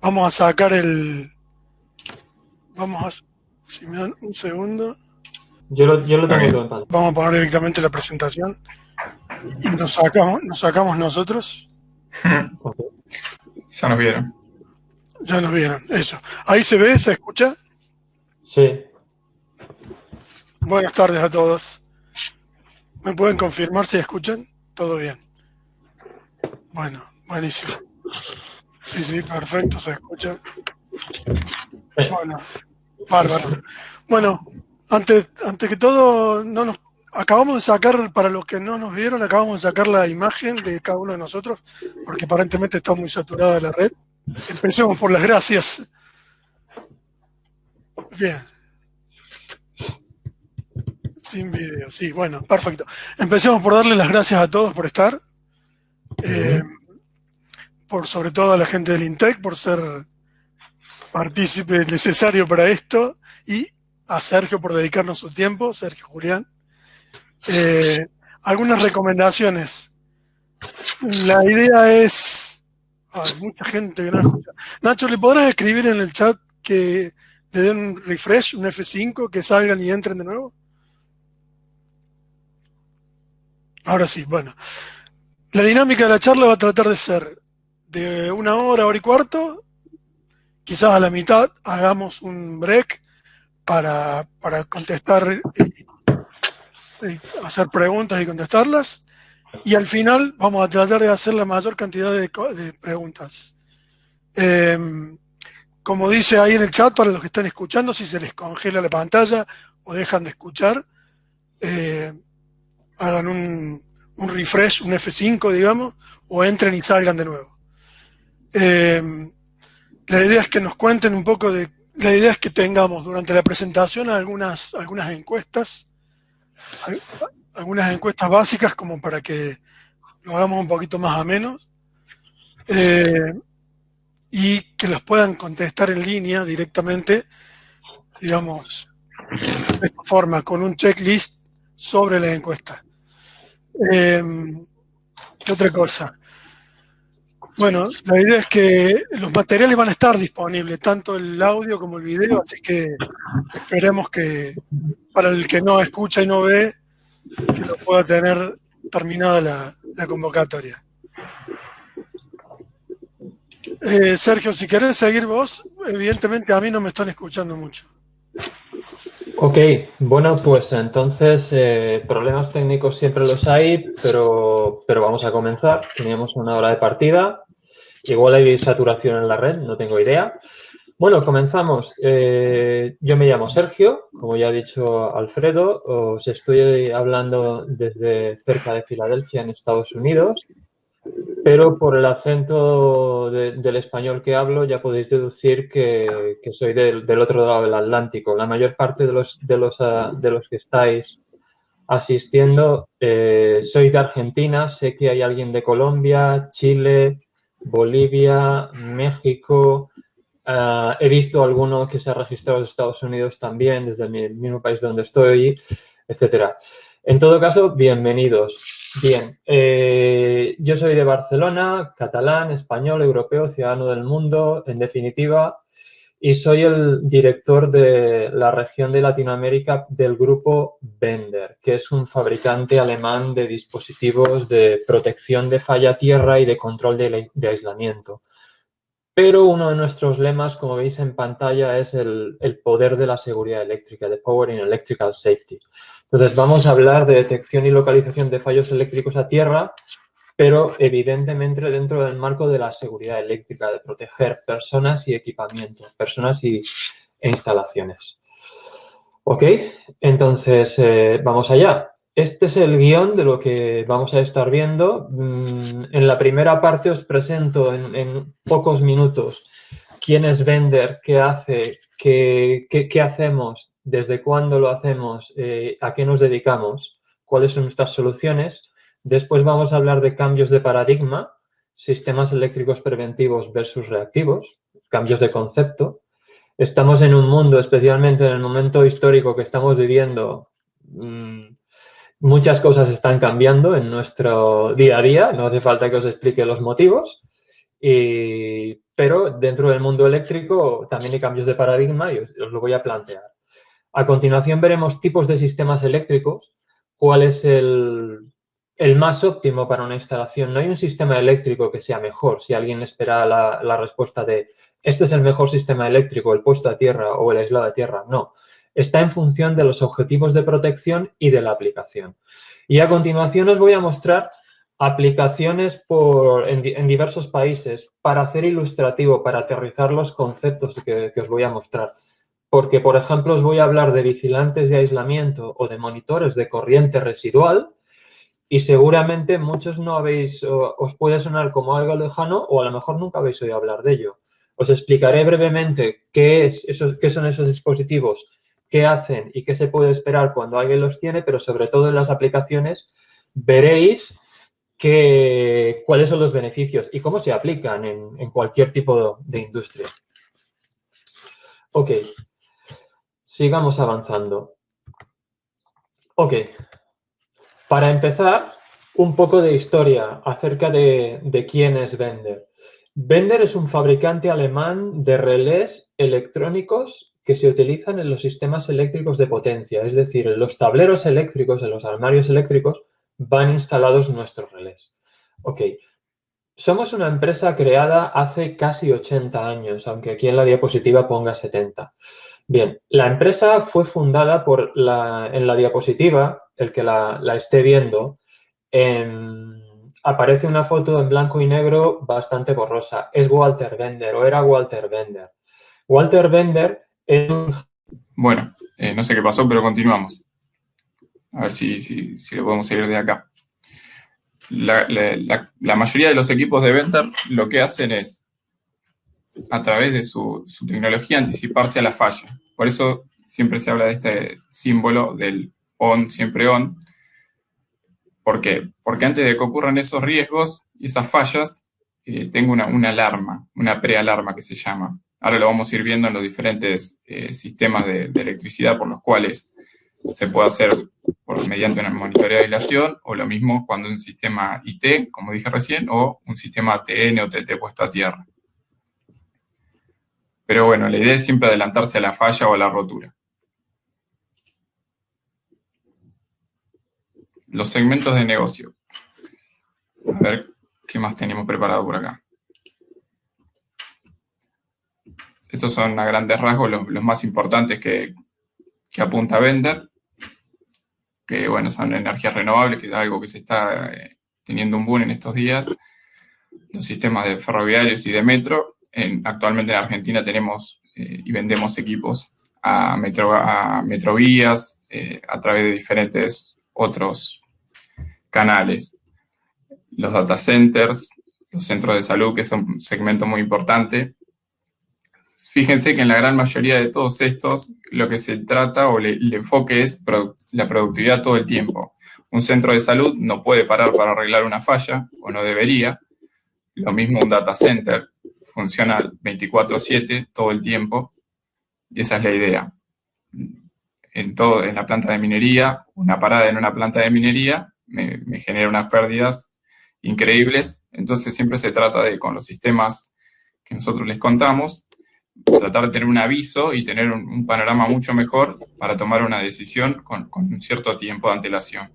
Vamos a sacar el... Vamos a... Si me dan un segundo, Yo lo Está tengo todo bien. en pantalla. vamos a poner directamente la presentación y nos sacamos nosotros. Ok. Ya nos vieron. Ya nos vieron, eso. Ahí se ve, se escucha. Sí. Buenas tardes a todos. ¿Me pueden confirmar si escuchan? Todo bien. Bueno, buenísimo. Sí, sí, perfecto, se escucha. Eh, Bueno, bárbaro. Bueno, antes que todo, no nos, acabamos de sacar, para los que no nos vieron, acabamos de sacar la imagen de cada uno de nosotros, porque aparentemente está muy saturada la red. Empecemos por las gracias. Bien, sin video, sí, bueno, perfecto. Empecemos por darle las gracias a todos por estar, eh, Ujú. por sobre todo a la gente del INTEC, por ser partícipe necesario para esto, y a Sergio por dedicarnos su tiempo, Sergio Julián. Eh, algunas recomendaciones. La idea es... Hay mucha gente que no escucha. Nacho, ¿le podrás escribir en el chat que le den un refresh, un F5, que salgan y entren de nuevo? Ahora sí, bueno. La dinámica de la charla va a tratar de ser de una hora, hora y cuarto. Quizás a la mitad hagamos un break para contestar y hacer preguntas y contestarlas. Y al final vamos a tratar de hacer la mayor cantidad de preguntas. Eh, Como dice ahí en el chat, para los que están escuchando, si se les congela la pantalla o dejan de escuchar, eh, hagan un refresh, un F5, digamos, o entren y salgan de nuevo. Eh, la idea es que nos cuenten un poco de... La idea es que tengamos durante la presentación algunas encuestas básicas como para que lo hagamos un poquito más ameno, eh, y que los puedan contestar en línea directamente, digamos, de esta forma, con un checklist sobre la encuesta. Eh, ¿Qué otra cosa? Bueno, la idea es que los materiales van a estar disponibles, tanto el audio como el video, así que esperemos que para el que no escucha y no ve, que lo pueda tener terminada la convocatoria. Sergio, si querés seguir vos, evidentemente a mí no me están escuchando mucho. Ok, bueno, pues entonces problemas técnicos siempre los hay, pero vamos a comenzar. Teníamos una hora de partida. Igual hay saturación en la red, no tengo idea. Bueno, comenzamos. Yo me llamo Sergio, como ya ha dicho Alfredo, os estoy hablando desde cerca de Filadelfia, en Estados Unidos, pero por el acento del español que hablo ya podéis deducir que soy del otro lado del Atlántico. La mayor parte de los que estáis asistiendo sois de Argentina, sé que hay alguien de Colombia, Chile, Bolivia, México. He visto alguno que se ha registrado en Estados Unidos también, desde el mismo país donde estoy, etcétera. En todo caso, bienvenidos. Bien, yo soy de Barcelona, catalán, español, europeo, ciudadano del mundo, en definitiva, y soy el director de la región de Latinoamérica del grupo Bender, que es un fabricante alemán de dispositivos de protección de falla tierra y de control de aislamiento. Pero uno de nuestros lemas, como veis en pantalla, es el poder de la seguridad eléctrica, the power in electrical safety. Entonces vamos a hablar de detección y localización de fallos eléctricos a tierra, pero evidentemente dentro del marco de la seguridad eléctrica, de proteger personas y equipamientos, e instalaciones. ¿Ok? Entonces, vamos allá. Este es el guión de lo que vamos a estar viendo. En la primera parte os presento en pocos minutos quién es Bender, qué hace, qué hacemos, desde cuándo lo hacemos, a qué nos dedicamos, cuáles son nuestras soluciones. Después vamos a hablar de cambios de paradigma, sistemas eléctricos preventivos versus reactivos, cambios de concepto. Estamos en un mundo, especialmente en el momento histórico que estamos viviendo, muchas cosas están cambiando en nuestro día a día, no hace falta que os explique los motivos, pero dentro del mundo eléctrico también hay cambios de paradigma y os lo voy a plantear. A continuación veremos tipos de sistemas eléctricos, cuál es el más óptimo para una instalación. No hay un sistema eléctrico que sea mejor. Si alguien espera la respuesta de este es el mejor sistema eléctrico, el puesto a tierra o el aislado a tierra, no. Está en función de los objetivos de protección y de la aplicación. Y a continuación os voy a mostrar aplicaciones en diversos países para hacer ilustrativo, para aterrizar los conceptos que os voy a mostrar. Porque, por ejemplo, os voy a hablar de vigilantes de aislamiento o de monitores de corriente residual y seguramente muchos no habéis, os puede sonar como algo lejano o a lo mejor nunca habéis oído hablar de ello. Os explicaré brevemente qué son esos dispositivos, qué hacen y qué se puede esperar cuando alguien los tiene, pero sobre todo en las aplicaciones veréis cuáles son los beneficios y cómo se aplican en cualquier tipo de industria. Ok. Sigamos avanzando. Ok. Para empezar, un poco de historia acerca de quién es Bender. Bender es un fabricante alemán de relés electrónicos que se utilizan en los sistemas eléctricos de potencia. Es decir, en los tableros eléctricos, en los armarios eléctricos, van instalados nuestros relés. Ok. Somos una empresa creada hace casi 80 años, aunque aquí en la diapositiva ponga 70. Bien, la empresa fue fundada en la diapositiva, el que la esté viendo, aparece una foto en blanco y negro bastante borrosa. Es Walter Bender, o era Walter Bender. Walter Bender es un... Bueno, no sé qué pasó, pero continuamos. A ver si lo podemos seguir de acá. La mayoría de los equipos de Bender lo que hacen es, a través de su tecnología, anticiparse a la falla. Por eso siempre se habla de este símbolo del on, siempre on. ¿Por qué? Porque antes de que ocurran esos riesgos y esas fallas, tengo una alarma, una prealarma que se llama. Ahora lo vamos a ir viendo en los diferentes sistemas de electricidad por los cuales se puede hacer mediante un monitoreo de aislación, o lo mismo cuando un sistema IT, como dije recién, o un sistema TN o TT puesto a tierra. Pero bueno, la idea es siempre adelantarse a la falla o a la rotura. Los segmentos de negocio. A ver qué más tenemos preparado por acá. Estos son a grandes rasgos los más importantes que apunta Bender, que bueno, son energías renovables, que es algo que se está teniendo un boom en estos días. Los sistemas de ferroviarios y de metro. Actualmente en Argentina tenemos y vendemos equipos a Metrovías, a través de diferentes otros canales. Los data centers, los centros de salud, que son un segmento muy importante. Fíjense que en la gran mayoría de todos estos, lo que se trata o el enfoque es la productividad todo el tiempo. Un centro de salud no puede parar para arreglar una falla, o no debería. Lo mismo un data center, funciona 24/7 todo el tiempo, y esa es la idea. En la planta de minería, una parada en una planta de minería me genera unas pérdidas increíbles. Entonces siempre se trata de, con los sistemas que nosotros les contamos, tratar de tener un aviso y tener un panorama mucho mejor para tomar una decisión con un cierto tiempo de antelación.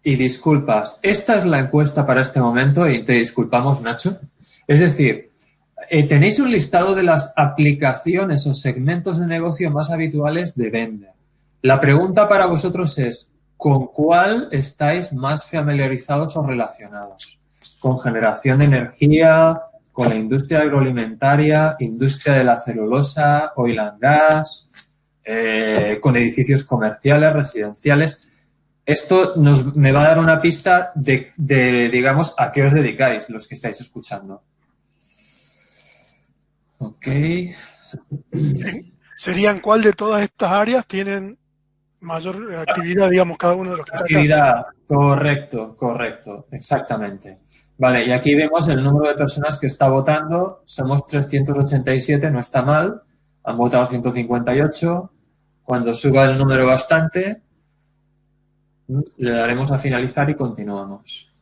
Y disculpas, esta es la encuesta para este momento y te disculpamos, Nacho. Es decir, tenéis un listado de las aplicaciones o segmentos de negocio más habituales de Bender. La pregunta para vosotros es, ¿con cuál estáis más familiarizados o relacionados? ¿Con generación de energía, con la industria agroalimentaria, industria de la celulosa, oil and gas, con edificios comerciales, residenciales? Esto me va a dar una pista de, digamos, a qué os dedicáis los que estáis escuchando. Ok. ¿Serían cuál de todas estas áreas tienen mayor actividad, digamos, cada uno de los que está actividad, correcto, exactamente. Vale, y aquí vemos el número de personas que está votando. Somos 387, no está mal. Han votado 158. Cuando suba el número bastante, le daremos a finalizar y continuamos.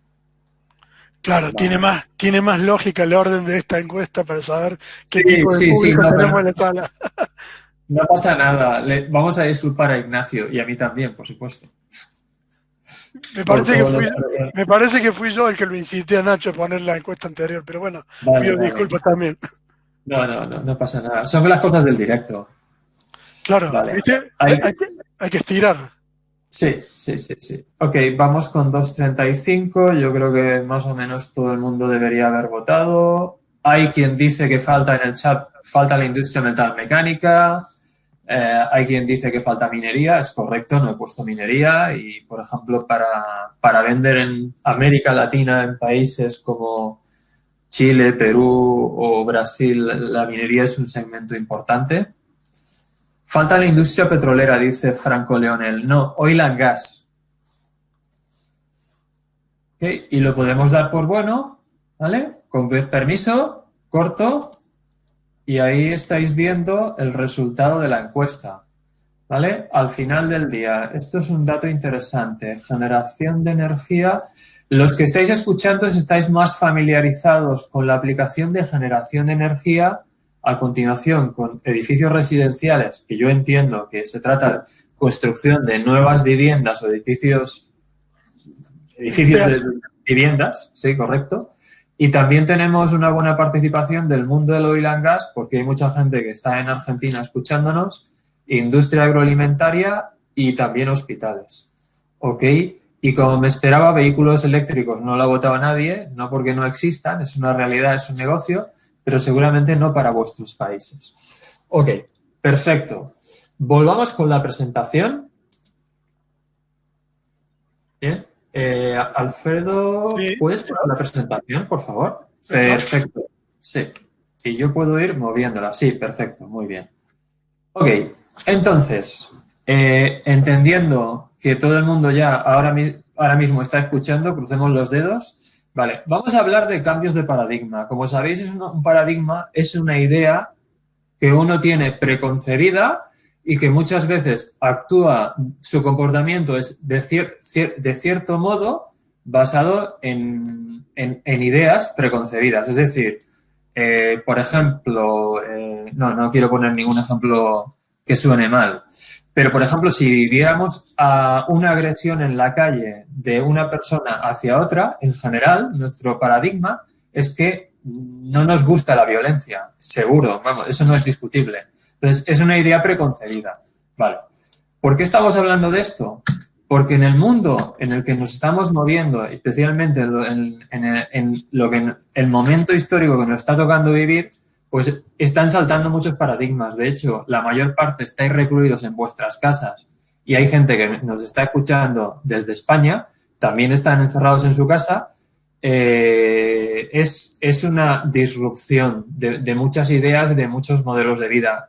Claro, Vale. tiene más lógica el orden de esta encuesta para saber qué Sí, tipo de sí, sí, público no, tenemos pero en la sala. no pasa nada. Vamos a disculpar a Ignacio y a mí también, por supuesto, Me por parece que todos los fui, problemas. me parece que fui yo el que lo incité a Nacho a poner la encuesta anterior, pero bueno, Vale, pido vale. disculpas también. No, no, no, no pasa nada. Son las cosas del directo. Claro, Vale. ¿viste? Hay, Hay que estirar. sí, sí, sí, sí. Ok, vamos con 235. Yo creo que más o menos todo el mundo debería haber votado. Hay quien dice que falta en el chat, falta la industria metal mecánica. Hay quien dice que falta minería. Es correcto, no he puesto minería. Y, por ejemplo, para vender en América Latina, en países como Chile, Perú o Brasil, la minería es un segmento importante. Falta la industria petrolera, dice Franco Leonel. No, oil and gas. ¿Okay? Y lo podemos dar por bueno, ¿vale? Con permiso, corto, y ahí estáis viendo el resultado de la encuesta, ¿vale? Al final del día, esto es un dato interesante. Generación de energía. Los que estáis escuchando, si estáis más familiarizados con la aplicación de generación de energía, a continuación con edificios residenciales, que yo entiendo que se trata de construcción de nuevas viviendas o edificios de viviendas, sí, correcto. Y también tenemos una buena participación del mundo del oil and gas, porque hay mucha gente que está en Argentina escuchándonos, industria agroalimentaria y también hospitales. ¿Ok? Y como me esperaba, vehículos eléctricos no lo ha votado nadie, no porque no existan, es una realidad, es un negocio, pero seguramente no para vuestros países. Ok, perfecto. Volvamos con la presentación. Bien. Alfredo, Sí, ¿puedes poner la presentación, por favor? ¿está? Perfecto. Sí. Y yo puedo ir moviéndola. Sí, perfecto. Muy bien. Ok. Entonces, entendiendo que todo el mundo ya ahora mismo está escuchando, crucemos los dedos. Vale, vamos a hablar de cambios de paradigma. Como sabéis, un paradigma es una idea que uno tiene preconcebida y que muchas veces actúa, su comportamiento es de cierto modo basado en ideas preconcebidas. Es decir, por ejemplo, no quiero poner ningún ejemplo que suene mal, pero por ejemplo, si viéramos a una agresión en la calle de una persona hacia otra, en general, nuestro paradigma es que no nos gusta la violencia, seguro, vamos, eso no es discutible. Entonces, es una idea preconcebida. Vale. ¿Por qué estamos hablando de esto? Porque en el mundo en el que nos estamos moviendo, especialmente en lo que el momento histórico que nos está tocando vivir, pues están saltando muchos paradigmas. De hecho, la mayor parte estáis recluidos en vuestras casas y hay gente que nos está escuchando desde España, también están encerrados en su casa. Es una disrupción de muchas ideas, de muchos modelos de vida.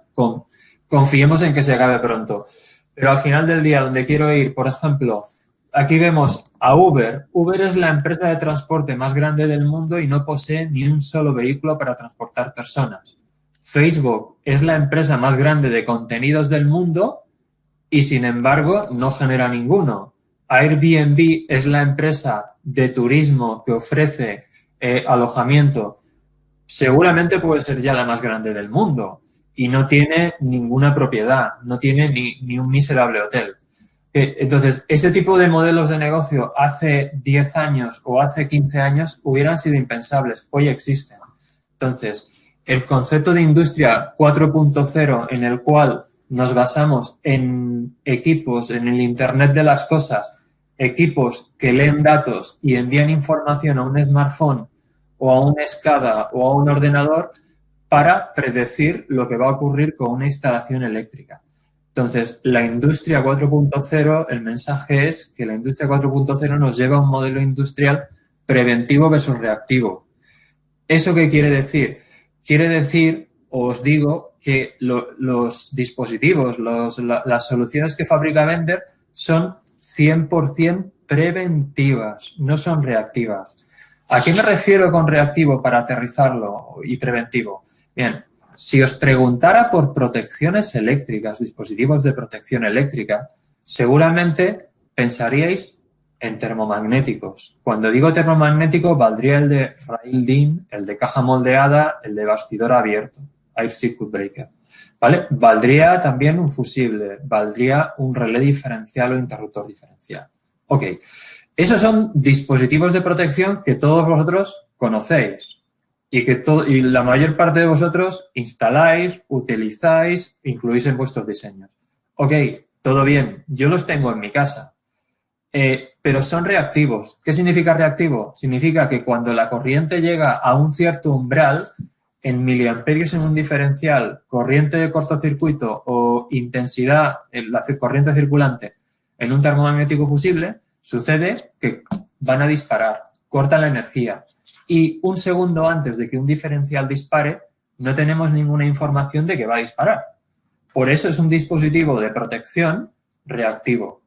Confiemos en que se acabe pronto. Pero al final del día, donde quiero ir, por ejemplo, aquí vemos a Uber. Uber es la empresa de transporte más grande del mundo y no posee ni un solo vehículo para transportar personas. Facebook es la empresa más grande de contenidos del mundo y, sin embargo, no genera ninguno. Airbnb es la empresa de turismo que ofrece alojamiento. Seguramente puede ser ya la más grande del mundo y no tiene ninguna propiedad, no tiene ni un miserable hotel. Entonces, este tipo de modelos de negocio hace 10 años o hace 15 años hubieran sido impensables. Hoy existen. Entonces, el concepto de industria 4.0 en el cual nos basamos en equipos, en el Internet de las cosas, equipos que leen datos y envían información a un smartphone o a una SCADA o a un ordenador para predecir lo que va a ocurrir con una instalación eléctrica. Entonces, la industria 4.0, el mensaje es que la industria 4.0 nos lleva a un modelo industrial preventivo versus reactivo. ¿Eso qué quiere decir? Quiere decir, os digo, que los dispositivos, las soluciones que fabrica Vendor son 100% preventivas, no son reactivas. ¿A qué me refiero con reactivo para aterrizarlo y preventivo? Bien, si os preguntara por protecciones eléctricas, dispositivos de protección eléctrica, seguramente pensaríais en termomagnéticos. Cuando digo termomagnético, valdría el de rail DIN, el de caja moldeada, el de bastidor abierto, Air Circuit Breaker. ¿Vale? Valdría también un fusible, valdría un relé diferencial o interruptor diferencial. Ok. Esos son dispositivos de protección que todos vosotros conocéis y que y la mayor parte de vosotros instaláis, utilizáis, incluís en vuestros diseños. Ok, todo bien, yo los tengo en mi casa, pero son reactivos. ¿Qué significa reactivo? Significa que cuando la corriente llega a un cierto umbral, en miliamperios en un diferencial, corriente de cortocircuito o intensidad en la corriente circulante en un termomagnético fusible, sucede que van a disparar, cortan la energía. Y un segundo antes de que un diferencial dispare, no tenemos ninguna información de que va a disparar. Por eso es un dispositivo de protección reactivo.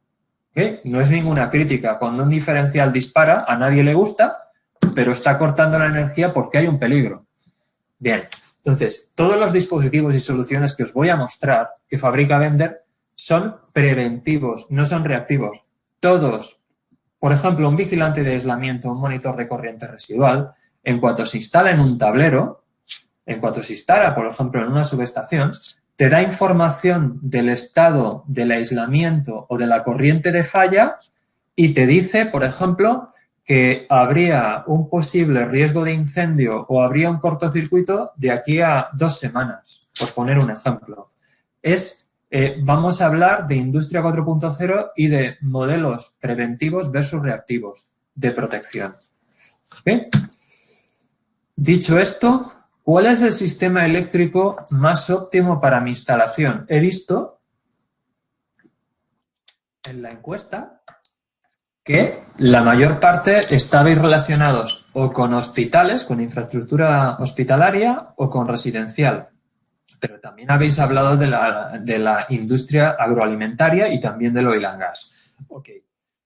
¿Okay? No es ninguna crítica. Cuando un diferencial dispara, a nadie le gusta, pero está cortando la energía porque hay un peligro. Bien, entonces, todos los dispositivos y soluciones que os voy a mostrar que fabrica Bender son preventivos, no son reactivos. Todos, por ejemplo, un vigilante de aislamiento, un monitor de corriente residual, en cuanto se instala en un tablero, en cuanto se instala, por ejemplo, en una subestación, te da información del estado del aislamiento o de la corriente de falla y te dice, por ejemplo, que habría un posible riesgo de incendio o habría un cortocircuito de aquí a 2 semanas, por poner un ejemplo. Vamos a hablar de Industria 4.0 y de modelos preventivos versus reactivos de protección. ¿Okay? Dicho esto, ¿cuál es el sistema eléctrico más óptimo para mi instalación? He visto en la encuesta que la mayor parte estabais relacionados o con hospitales, con infraestructura hospitalaria o con residencial. Pero también habéis hablado de la industria agroalimentaria y también del oil and gas. Ok.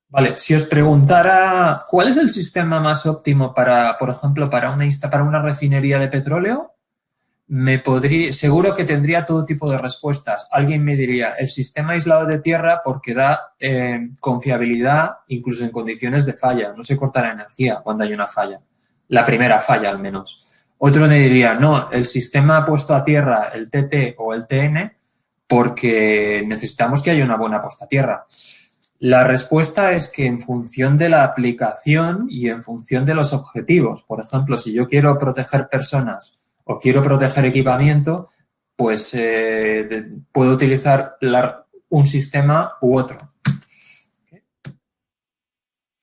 Vale, si os preguntara cuál es el sistema más óptimo para, por ejemplo, para una refinería de petróleo, seguro que tendría todo tipo de respuestas. Alguien me diría el sistema aislado de tierra porque da confiabilidad incluso en condiciones de falla. No se corta la energía cuando hay una falla. La primera falla al menos. Otro me diría, no, el sistema puesto a tierra, el TT o el TN, porque necesitamos que haya una buena puesta a tierra. La respuesta es que en función de la aplicación y en función de los objetivos, por ejemplo, si yo quiero proteger personas o quiero proteger equipamiento, pues puedo utilizar un sistema u otro.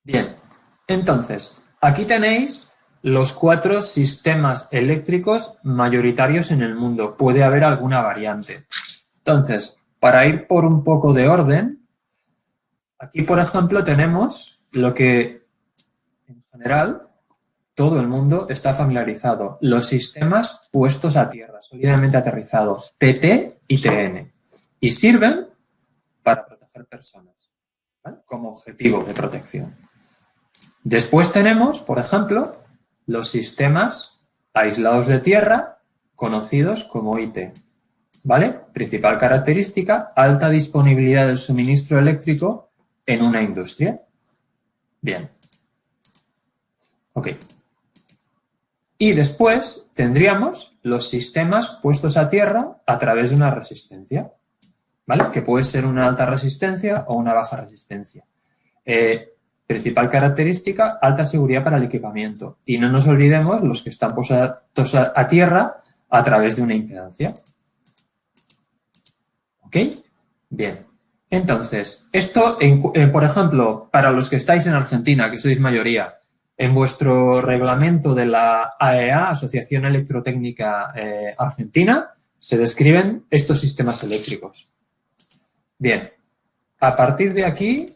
Bien, entonces, aquí tenéis los 4 sistemas eléctricos mayoritarios en el mundo. Puede haber alguna variante. Entonces, para ir por un poco de orden, aquí, por ejemplo, tenemos lo que, en general, todo el mundo está familiarizado. Los sistemas puestos a tierra, sólidamente aterrizados, TT y TN. Y sirven para proteger personas, ¿vale? Como objetivo de protección. Después tenemos, por ejemplo, los sistemas aislados de tierra, conocidos como IT. ¿Vale? Principal característica, alta disponibilidad del suministro eléctrico en una industria. Bien. Ok. Y después tendríamos los sistemas puestos a tierra a través de una resistencia, ¿vale? Que puede ser una alta resistencia o una baja resistencia. Principal característica, alta seguridad para el equipamiento. Y no nos olvidemos los que están puestos a tierra a través de una impedancia. ¿Ok? Bien. Entonces, esto, por ejemplo, para los que estáis en Argentina, que sois mayoría, en vuestro reglamento de la AEA, Asociación Electrotécnica Argentina, se describen estos sistemas eléctricos. Bien, a partir de aquí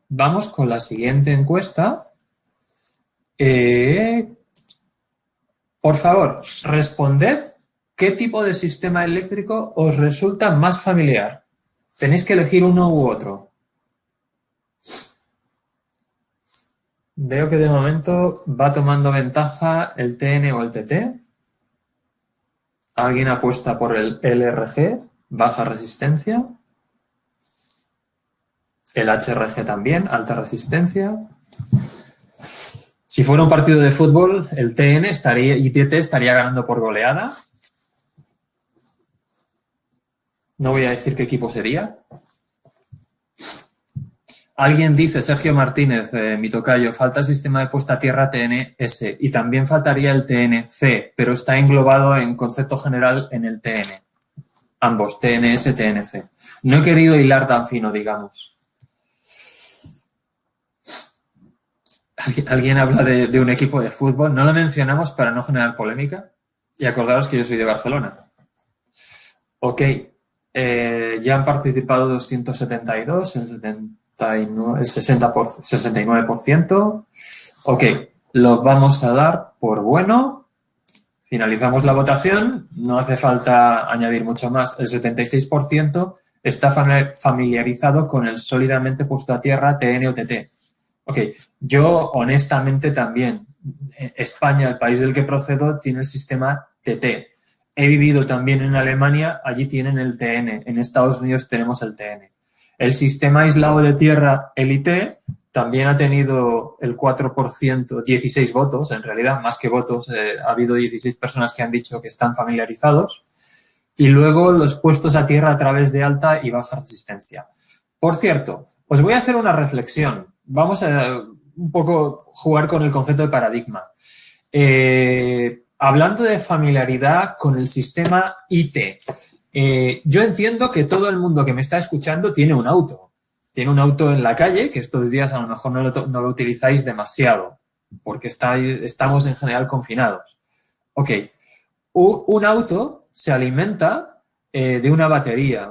vamos con la siguiente encuesta. Por favor, responded qué tipo de sistema eléctrico os resulta más familiar. Tenéis que elegir uno u otro. Veo que de momento va tomando ventaja el TN o el TT. Alguien apuesta por el LRG, baja resistencia. El HRG también, alta resistencia. Si fuera un partido de fútbol, el TN ITT estaría ganando por goleada. No voy a decir qué equipo sería. Alguien dice, Sergio Martínez, mi tocayo, falta el sistema de puesta a tierra TNS y también faltaría el TNC, pero está englobado en concepto general en el TN. Ambos, TNS, TNC. No he querido hilar tan fino, digamos. ¿Alguien habla de un equipo de fútbol? No lo mencionamos para no generar polémica. Y acordaos que yo soy de Barcelona. Ok. Ya han participado 272, el 69%. Ok. Lo vamos a dar por bueno. Finalizamos la votación. No hace falta añadir mucho más. El 76% está familiarizado con el sólidamente puesto a tierra TN o TT. Ok, yo honestamente también. España, el país del que procedo, tiene el sistema TT. He vivido también en Alemania, allí tienen el TN. En Estados Unidos tenemos el TN. El sistema aislado de tierra, el IT, también ha tenido el 4%, 16 votos, en realidad, más que votos. Ha habido 16 personas que han dicho que están familiarizados. Y luego los puestos a tierra a través de alta y baja resistencia. Por cierto, os voy a hacer una reflexión. Vamos a un poco jugar con el concepto de paradigma. Hablando de familiaridad con el sistema IT, yo entiendo que todo el mundo que me está escuchando tiene un auto. Tiene un auto en la calle, que estos días a lo mejor no lo utilizáis demasiado, porque estamos en general confinados. Ok, un auto se alimenta de una batería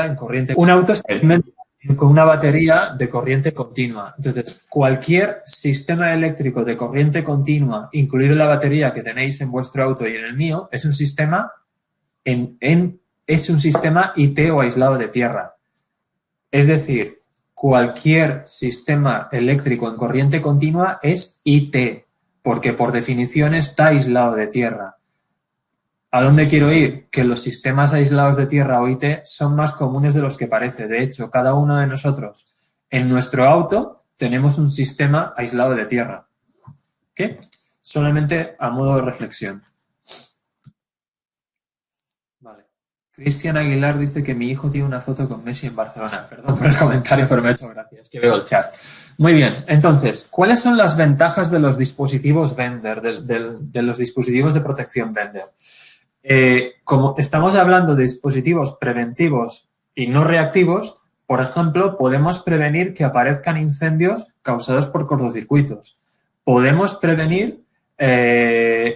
en corriente. Un auto se alimenta con una batería de corriente continua. Entonces, cualquier sistema eléctrico de corriente continua, incluido la batería que tenéis en vuestro auto y en el mío, es un sistema es un sistema IT o aislado de tierra. Es decir, cualquier sistema eléctrico en corriente continua es IT, porque por definición está aislado de tierra. ¿A dónde quiero ir? Que los sistemas aislados de tierra o IT son más comunes de los que parece. De hecho, cada uno de nosotros en nuestro auto tenemos un sistema aislado de tierra. ¿Qué? Solamente a modo de reflexión. Vale. Cristian Aguilar dice que mi hijo tiene una foto con Messi en Barcelona. Perdón por el comentario, pero me ha hecho gracia. Es que veo el chat. Muy bien. Entonces, ¿cuáles son las ventajas de los dispositivos Bender, de los dispositivos de protección Bender? Como estamos hablando de dispositivos preventivos y no reactivos, por ejemplo, podemos prevenir que aparezcan incendios causados por cortocircuitos. Podemos prevenir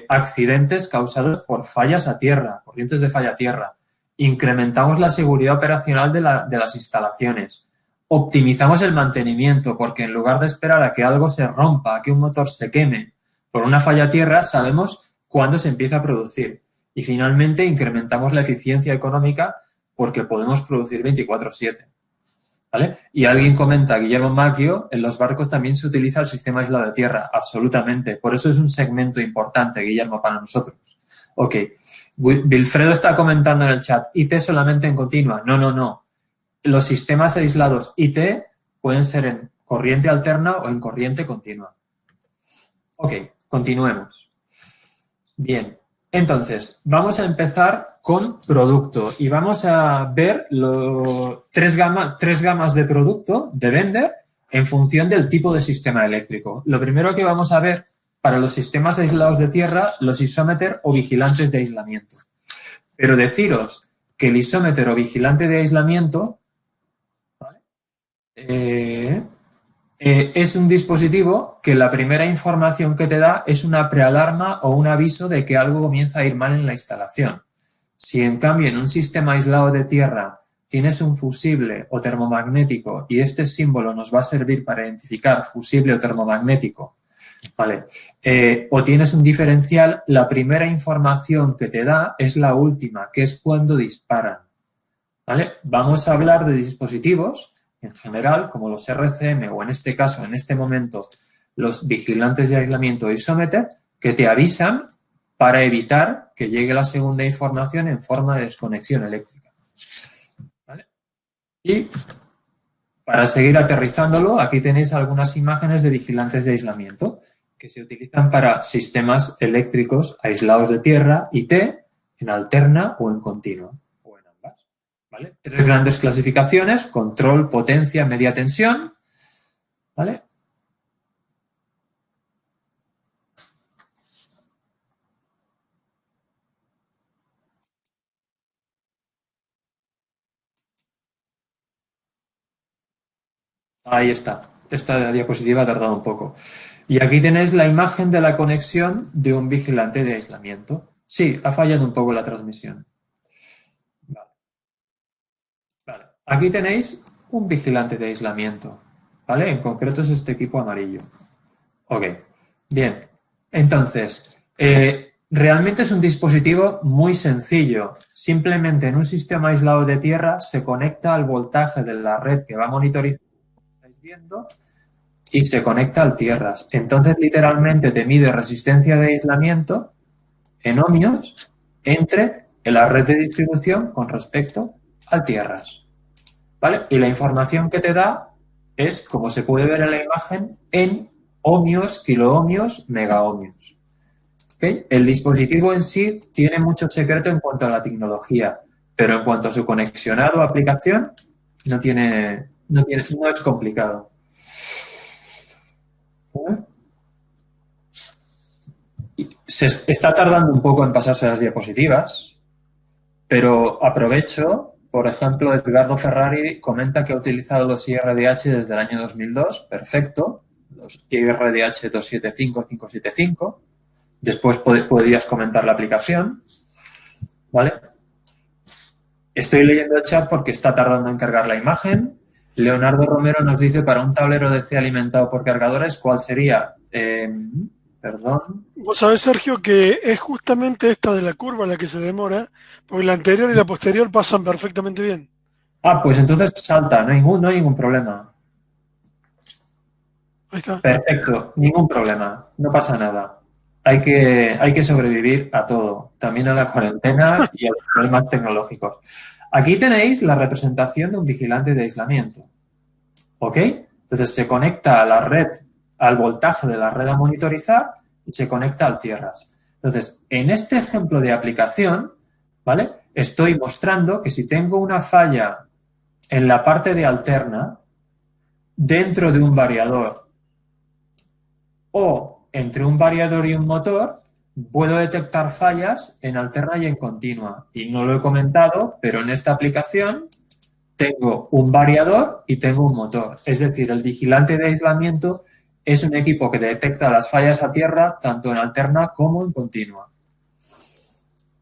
accidentes causados por fallas a tierra, corrientes de falla a tierra. Incrementamos la seguridad operacional de las instalaciones. Optimizamos el mantenimiento porque en lugar de esperar a que algo se rompa, a que un motor se queme por una falla a tierra, sabemos cuándo se empieza a producir. Y finalmente incrementamos la eficiencia económica porque podemos producir 24/7. ¿Vale? Y alguien comenta, Guillermo Macchio, en los barcos también se utiliza el sistema aislado de tierra. Absolutamente. Por eso es un segmento importante, Guillermo, para nosotros. Ok. Wilfredo está comentando en el chat, IT solamente en continua. No. Los sistemas aislados IT pueden ser en corriente alterna o en corriente continua. Ok, continuemos. Bien. Entonces, vamos a empezar con producto y vamos a ver tres gamas de producto de Bender en función del tipo de sistema eléctrico. Lo primero que vamos a ver para los sistemas aislados de tierra, los isómeter o vigilantes de aislamiento. Pero deciros que el isómeter o vigilante de aislamiento, ¿vale? Es un dispositivo que la primera información que te da es una prealarma o un aviso de que algo comienza a ir mal en la instalación. Si en cambio en un sistema aislado de tierra tienes un fusible o termomagnético y este símbolo nos va a servir para identificar fusible o termomagnético, ¿vale? O tienes un diferencial, la primera información que te da es la última, que es cuando disparan, ¿vale? Vamos a hablar de dispositivos en general, como los RCM o en este caso, en este momento, los vigilantes de aislamiento isómeter, que te avisan para evitar que llegue la segunda información en forma de desconexión eléctrica. ¿Vale? Y Para seguir aterrizándolo, aquí tenéis algunas imágenes de vigilantes de aislamiento que se utilizan para sistemas eléctricos aislados de tierra, IT, en alterna o en continua, o en ambas. ¿Vale? 3 grandes clasificaciones: control, potencia, media tensión. ¿Vale? Ahí está. Esta diapositiva ha tardado un poco. Y aquí tenéis la imagen de la conexión de un vigilante de aislamiento. Sí, ha fallado un poco la transmisión. Vale. Vale. Aquí tenéis un vigilante de aislamiento. ¿Vale? En concreto es este equipo amarillo. Ok. Bien. Entonces, realmente es un dispositivo muy sencillo. Simplemente en un sistema aislado de tierra se conecta al voltaje de la red que va a monitorizar, estáis viendo, y se conecta al tierras. Entonces, literalmente te mide resistencia de aislamiento en ohmios entre la red de distribución con respecto al tierras. ¿Vale? Y la información que te da es, como se puede ver en la imagen, en ohmios, kiloohmios, megaohmios. ¿Okay? El dispositivo en sí tiene mucho secreto en cuanto a la tecnología, pero en cuanto a su conexionado o aplicación, no es complicado. Se está tardando un poco en pasarse las diapositivas, pero aprovecho. Por ejemplo, Edgardo Ferrari comenta que ha utilizado los IRDH desde el año 2002. Perfecto. Los IRDH 275, 575. Después podrías comentar la aplicación. ¿Vale? Estoy leyendo el chat porque está tardando en cargar la imagen. Leonardo Romero nos dice, para un tablero DC alimentado por cargadores, ¿cuál sería? Perdón. Vos sabés, Sergio, que es justamente esta de la curva la que se demora, porque la anterior y la posterior pasan perfectamente bien. Ah, pues entonces salta, no hay ningún problema. Ahí está. Perfecto, ningún problema, no pasa nada. Hay que sobrevivir a todo, también a la cuarentena y a los problemas tecnológicos. Aquí tenéis la representación de un vigilante de aislamiento. ¿Ok? Entonces se conecta a la red, al voltaje de la red a monitorizar y se conecta al tierras. Entonces, en este ejemplo de aplicación, ¿vale? Estoy mostrando que si tengo una falla en la parte de alterna, dentro de un variador o entre un variador y un motor, puedo detectar fallas en alterna y en continua. Y no lo he comentado, pero en esta aplicación tengo un variador y tengo un motor. Es decir, el vigilante de aislamiento es un equipo que detecta las fallas a tierra tanto en alterna como en continua.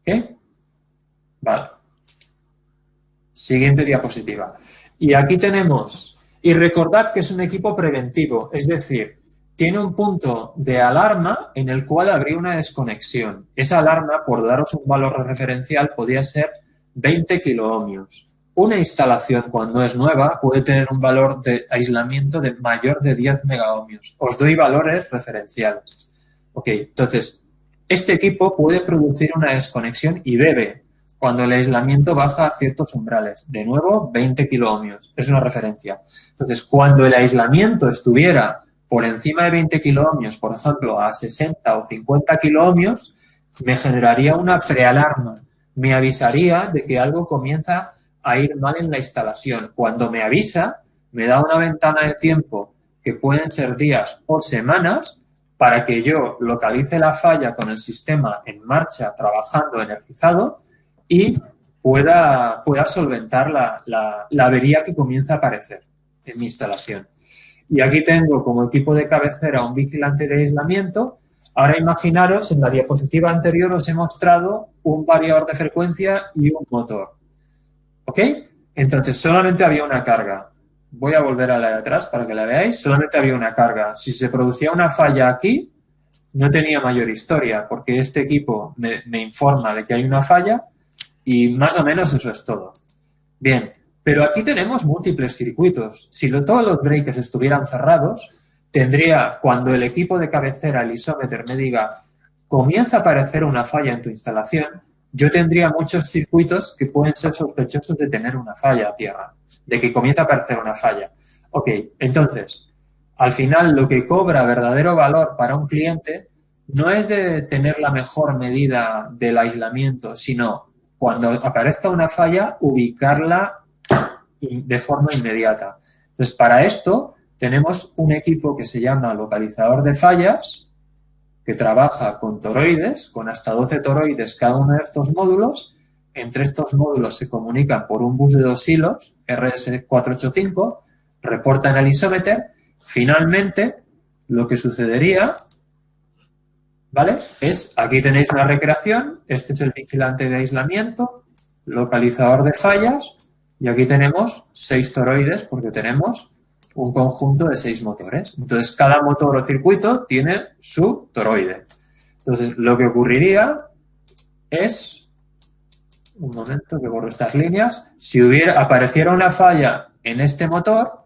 ¿Ok? Vale. Siguiente diapositiva. Y aquí tenemos, y recordad que es un equipo preventivo, es decir, tiene un punto de alarma en el cual habría una desconexión. Esa alarma, por daros un valor referencial, podría ser 20 kiloohmios. Una instalación, cuando es nueva, puede tener un valor de aislamiento de mayor de 10 megaohmios. Os doy valores referenciales. Ok, entonces, este equipo puede producir una desconexión y debe, cuando el aislamiento baja a ciertos umbrales. De nuevo, 20 kiloohmios. Es una referencia. Entonces, cuando el aislamiento estuviera por encima de 20 kiloohmios, por ejemplo, a 60 o 50 kiloohmios, me generaría una prealarma. Me avisaría de que algo comienza a ir mal en la instalación. Cuando me avisa, me da una ventana de tiempo que pueden ser días o semanas para que yo localice la falla con el sistema en marcha, trabajando, energizado, y pueda solventar la avería que comienza a aparecer en mi instalación. Y aquí tengo como equipo de cabecera un vigilante de aislamiento. Ahora imaginaros, en la diapositiva anterior os he mostrado un variador de frecuencia y un motor. ¿Ok? Entonces, solamente había una carga. Voy a volver a la de atrás para que la veáis. Solamente había una carga. Si se producía una falla aquí, no tenía mayor historia, porque este equipo me informa de que hay una falla y más o menos eso es todo. Bien. Pero aquí tenemos múltiples circuitos. Si todos los breakers estuvieran cerrados, tendría, cuando el equipo de cabecera, el isómeter, me diga, comienza a aparecer una falla en tu instalación, yo tendría muchos circuitos que pueden ser sospechosos de tener una falla a tierra, de que comienza a aparecer una falla. Ok, entonces, al final lo que cobra verdadero valor para un cliente no es de tener la mejor medida del aislamiento, sino cuando aparezca una falla, ubicarla de forma inmediata. Entonces, para esto tenemos un equipo que se llama localizador de fallas, que trabaja con toroides, con hasta 12 toroides cada uno de estos módulos. Entre estos módulos se comunican por un bus de 2 hilos, RS485, reportan el isómeter. Finalmente, lo que sucedería, ¿vale? Aquí tenéis una recreación, este es el vigilante de aislamiento, localizador de fallas, y aquí tenemos 6 toroides porque tenemos un conjunto de 6 motores. Entonces, cada motor o circuito tiene su toroide. Entonces, lo que ocurriría es, un momento que borro estas líneas, si apareciera una falla en este motor,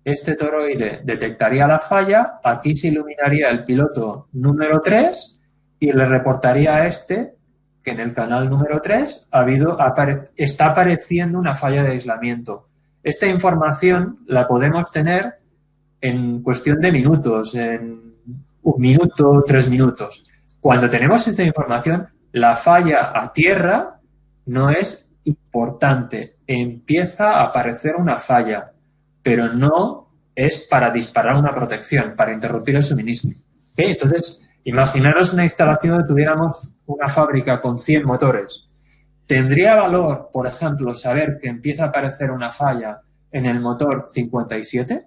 este toroide detectaría la falla, aquí se iluminaría el piloto número 3 y le reportaría a este que en el canal número 3 está apareciendo una falla de aislamiento. Esta información la podemos tener en cuestión de minutos, en 1 minuto, 3 minutos. Cuando tenemos esta información, la falla a tierra no es importante. Empieza a aparecer una falla, pero no es para disparar una protección, para interrumpir el suministro. ¿Okay? Entonces, imaginaros una instalación donde tuviéramos una fábrica con 100 motores. ¿Tendría valor, por ejemplo, saber que empieza a aparecer una falla en el motor 57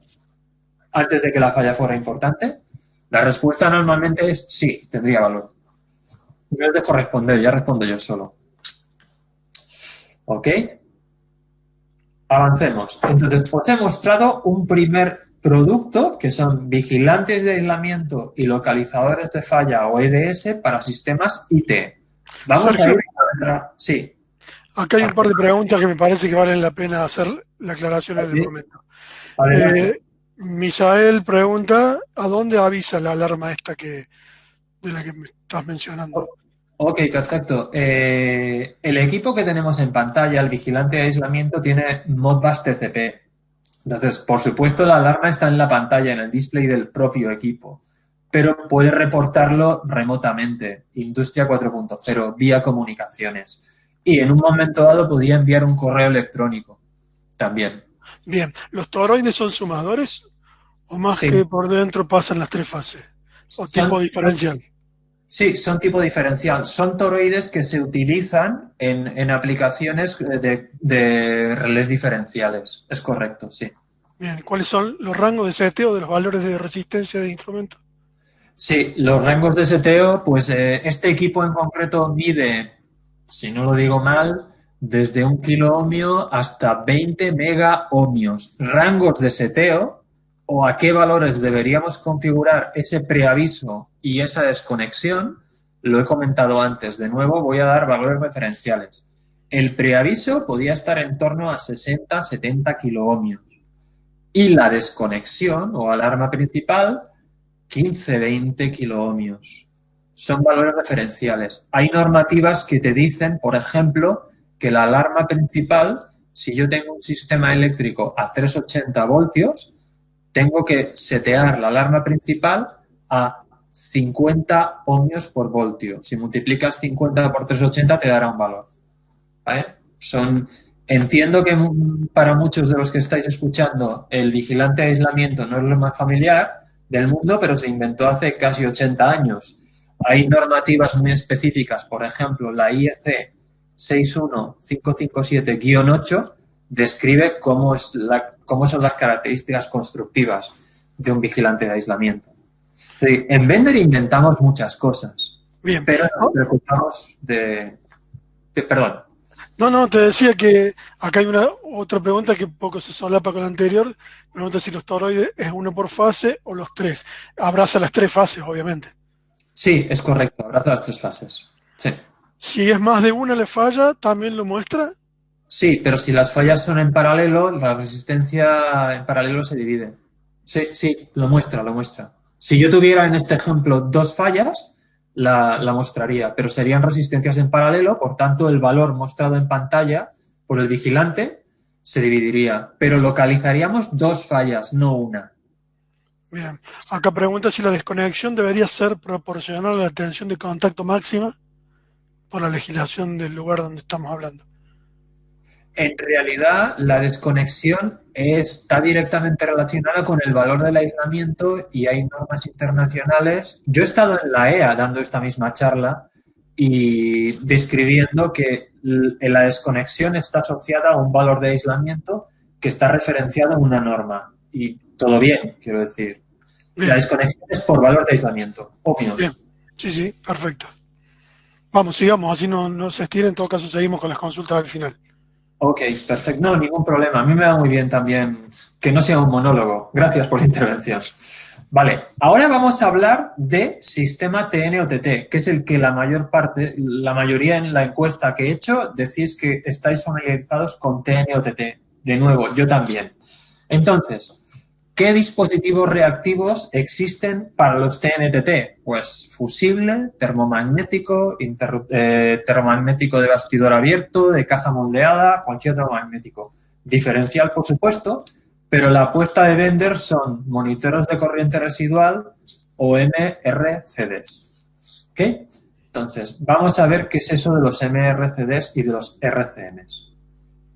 antes de que la falla fuera importante? La respuesta normalmente es sí, tendría valor. No os dejo responder, ya respondo yo solo. ¿Ok? Avancemos. Entonces, os he mostrado un primer producto que son vigilantes de aislamiento y localizadores de falla o EDS para sistemas IT. Vamos Sergio, a ir. Sí. acá hay un par de preguntas que me parece que valen la pena hacer la aclaración en el momento. Misael pregunta, ¿a dónde avisa la alarma esta de la que me estás mencionando? Ok, perfecto. El equipo que tenemos en pantalla, el vigilante de aislamiento, tiene Modbus TCP. Entonces, por supuesto, la alarma está en la pantalla, en el display del propio equipo, pero puede reportarlo remotamente, Industria 4.0, vía comunicaciones. Y en un momento dado podría enviar un correo electrónico también. Bien, ¿los toroides son sumadores o más Sí. que por dentro pasan las 3 fases? ¿O tipo diferencial? Sí, son tipo diferencial. Son toroides que se utilizan en aplicaciones de relés diferenciales. Es correcto, sí. Bien, ¿cuáles son los rangos de seteo de los valores de resistencia de instrumento? Sí, los rangos de seteo, pues este equipo en concreto mide, si no lo digo mal, desde 1 kiloohmio hasta 20 megaohmios. Rangos de seteo o a qué valores deberíamos configurar ese preaviso y esa desconexión, lo he comentado antes. De nuevo, voy a dar valores referenciales. El preaviso podía estar en torno a 60-70 kiloohmios y la desconexión o alarma principal 15-20 kiloohmios. Son valores referenciales. Hay normativas que te dicen, por ejemplo, que la alarma principal, si yo tengo un sistema eléctrico a 380 voltios, tengo que setear la alarma principal a 50 ohmios por voltio. Si multiplicas 50 por 380 te dará un valor. ¿Vale? Entiendo que para muchos de los que estáis escuchando el vigilante de aislamiento no es lo más familiar del mundo, pero se inventó hace casi 80 años. Hay normativas muy específicas, por ejemplo, la IEC 61557-8 describe cómo son las características constructivas de un vigilante de aislamiento. Sí, en Bender inventamos muchas cosas, Bien. pero nos preocupamos Perdón. No, te decía que acá hay otra pregunta que un poco se solapa con la anterior. Pregunta si los toroides es uno por fase o los 3. Abraza las 3 fases, obviamente. Sí, es correcto, abraza las 3 fases. Sí. Si es más de una le falla, ¿también lo muestra? Sí, pero si las fallas son en paralelo, la resistencia en paralelo se divide. Sí, lo muestra. Si yo tuviera en este ejemplo 2 fallas, la mostraría, pero serían resistencias en paralelo, por tanto el valor mostrado en pantalla por el vigilante se dividiría, pero localizaríamos 2 fallas, no una. Bien. Acá pregunta si la desconexión debería ser proporcional a la tensión de contacto máxima por la legislación del lugar donde estamos hablando. En realidad, la desconexión está directamente relacionada con el valor del aislamiento y hay normas internacionales. Yo he estado en la EA dando esta misma charla y describiendo que la desconexión está asociada a un valor de aislamiento que está referenciado en una norma. Y todo bien, quiero decir. Bien. La desconexión es por valor de aislamiento. Obvio. Bien. Sí, perfecto. Vamos, sigamos, así no se estira. En todo caso, seguimos con las consultas al final. Ok, perfecto. No, ningún problema. A mí me va muy bien también que no sea un monólogo. Gracias por la intervención. Vale, ahora vamos a hablar de sistema TN-OTT, que es el que la mayoría en la encuesta que he hecho decís que estáis familiarizados con TN-OTT. De nuevo, yo también. Entonces, ¿qué dispositivos reactivos existen para los TN-OTT? Pues fusible, termomagnético, termomagnético de bastidor abierto, de caja moldeada, cualquier otro magnético. Diferencial, por supuesto, pero la apuesta de Bender son monitores de corriente residual o MRCDs. ¿Ok? Entonces, vamos a ver qué es eso de los MRCDs y de los RCMs,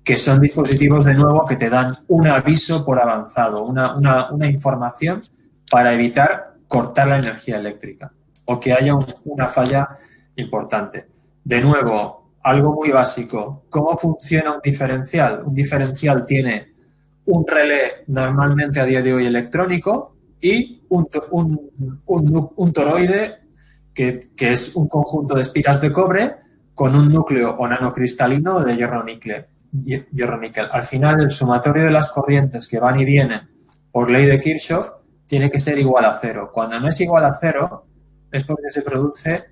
que son dispositivos, de nuevo, que te dan un aviso por avanzado, una información para evitar cortar la energía eléctrica o que haya una falla importante. De nuevo, algo muy básico. ¿Cómo funciona un diferencial? Un diferencial tiene un relé normalmente a día de hoy electrónico y un toroide que es un conjunto de espiras de cobre con un núcleo o nanocristalino de hierro-níquel. Al final, el sumatorio de las corrientes que van y vienen por ley de Kirchhoff tiene que ser igual a cero. Cuando no es igual a cero es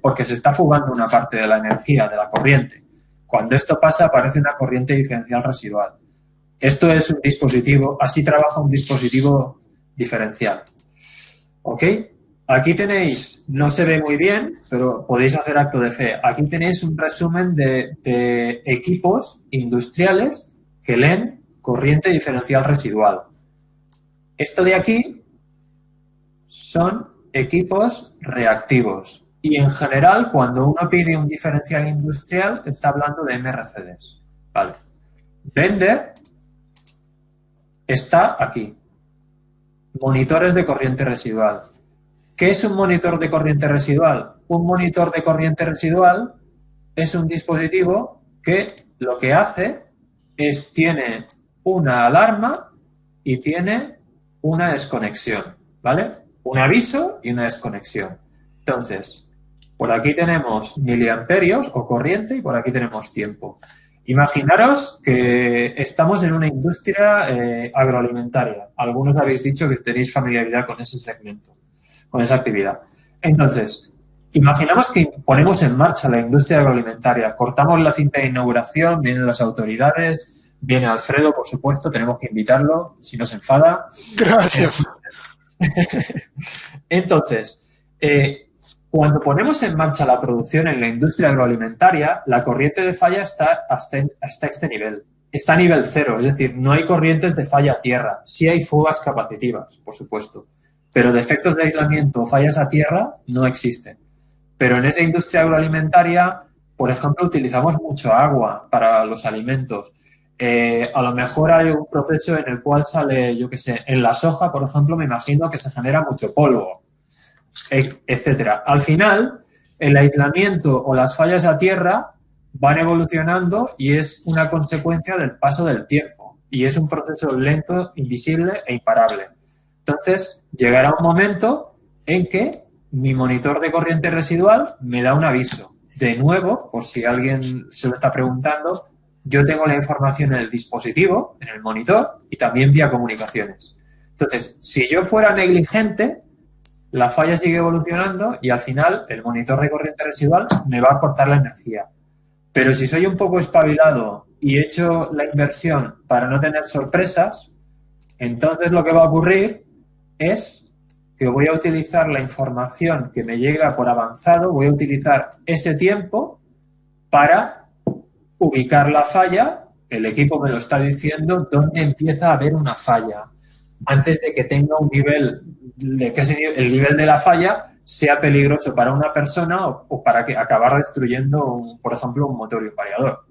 porque se está fugando una parte de la energía de la corriente. Cuando esto pasa, aparece una corriente diferencial residual. Esto es un dispositivo, así trabaja un dispositivo diferencial. ¿Ok? Aquí tenéis, no se ve muy bien, pero podéis hacer acto de fe. Aquí tenéis un resumen de equipos industriales que leen corriente diferencial residual. Esto de aquí son equipos reactivos. Y en general, cuando uno pide un diferencial industrial, está hablando de MRCDs. Vale. Bender está aquí. Monitores de corriente residual. ¿Qué es un monitor de corriente residual? Un monitor de corriente residual es un dispositivo que lo que hace es tiene una alarma y tiene una desconexión, ¿vale? Un aviso y una desconexión. Entonces, por aquí tenemos miliamperios o corriente y por aquí tenemos tiempo. Imaginaros que estamos en una industria agroalimentaria. Algunos habéis dicho que tenéis familiaridad con ese segmento, con esa actividad. Entonces, imaginamos que ponemos en marcha la industria agroalimentaria, cortamos la cinta de inauguración, vienen las autoridades, viene Alfredo, por supuesto, tenemos que invitarlo, si no se enfada. Gracias. Entonces, cuando ponemos en marcha la producción en la industria agroalimentaria, la corriente de falla está hasta este nivel. Está a nivel cero, es decir, no hay corrientes de falla a tierra. Sí hay fugas capacitivas, por supuesto, pero defectos de aislamiento o fallas a tierra no existen. Pero en esa industria agroalimentaria, por ejemplo, utilizamos mucho agua para los alimentos. A lo mejor hay un proceso en el cual sale, yo qué sé, en la soja, por ejemplo, me imagino que se genera mucho polvo, etcétera. Al final, el aislamiento o las fallas a tierra van evolucionando y es una consecuencia del paso del tiempo. Y es un proceso lento, invisible e imparable. Entonces, llegará un momento en que mi monitor de corriente residual me da un aviso. De nuevo, por si alguien se lo está preguntando, yo tengo la información en el dispositivo, en el monitor y también vía comunicaciones. Entonces, si yo fuera negligente, la falla sigue evolucionando y al final el monitor de corriente residual me va a cortar la energía. Pero si soy un poco espabilado y he hecho la inversión para no tener sorpresas, entonces lo que va a ocurrir es que voy a utilizar la información que me llega por avanzado, voy a utilizar ese tiempo para ubicar la falla el equipo me lo está diciendo dónde empieza a haber una falla, antes de que tenga un nivel, de que el nivel de la falla sea peligroso para una persona o para que acabar destruyendo, por ejemplo, un motor y un variador.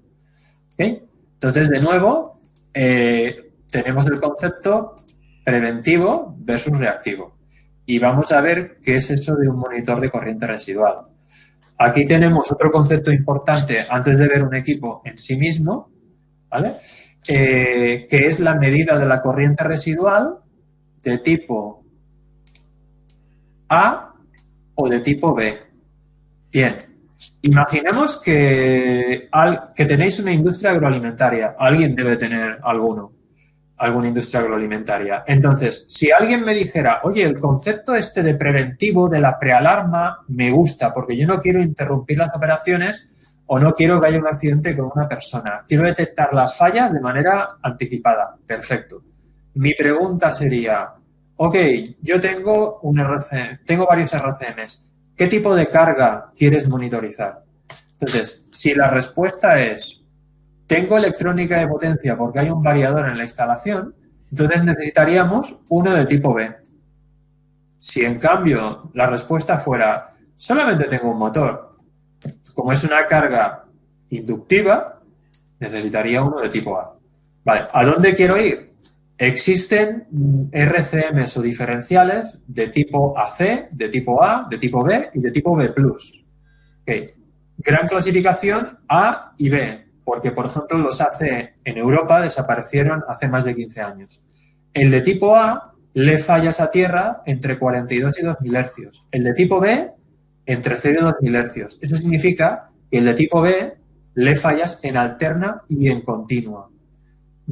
¿Okay? Entonces, de nuevo, tenemos el concepto preventivo versus reactivo. Y vamos a ver qué es eso de un monitor de corriente residual. Aquí tenemos otro concepto importante antes de ver un equipo en sí mismo, ¿vale? Que es la medida de la corriente residual de tipo A o de tipo B. Bien, imaginemos que tenéis una industria agroalimentaria. Alguien debe tener alguna industria agroalimentaria. Entonces, si alguien me dijera, oye, el concepto este de preventivo, de la prealarma, me gusta porque yo no quiero interrumpir las operaciones o no quiero que haya un accidente con una persona. Quiero detectar las fallas de manera anticipada. Perfecto. Mi pregunta sería, ok, yo tengo tengo varios RCMs. ¿Qué tipo de carga quieres monitorizar? Entonces, si la respuesta es tengo electrónica de potencia porque hay un variador en la instalación, entonces necesitaríamos uno de tipo B. Si en cambio la respuesta fuera solamente tengo un motor, como es una carga inductiva, necesitaría uno de tipo A. Vale, ¿a dónde quiero ir? Existen RCMs o diferenciales de tipo AC, de tipo A, de tipo B y de tipo B+. Okay. Gran clasificación A y B, porque, por ejemplo, los AC en Europa desaparecieron hace más de 15 años. El de tipo A lee fallas a tierra entre 42 y 2000 hercios. El de tipo B, entre 0 y 2000 hercios. Eso significa que el de tipo B lee fallas en alterna y en continua.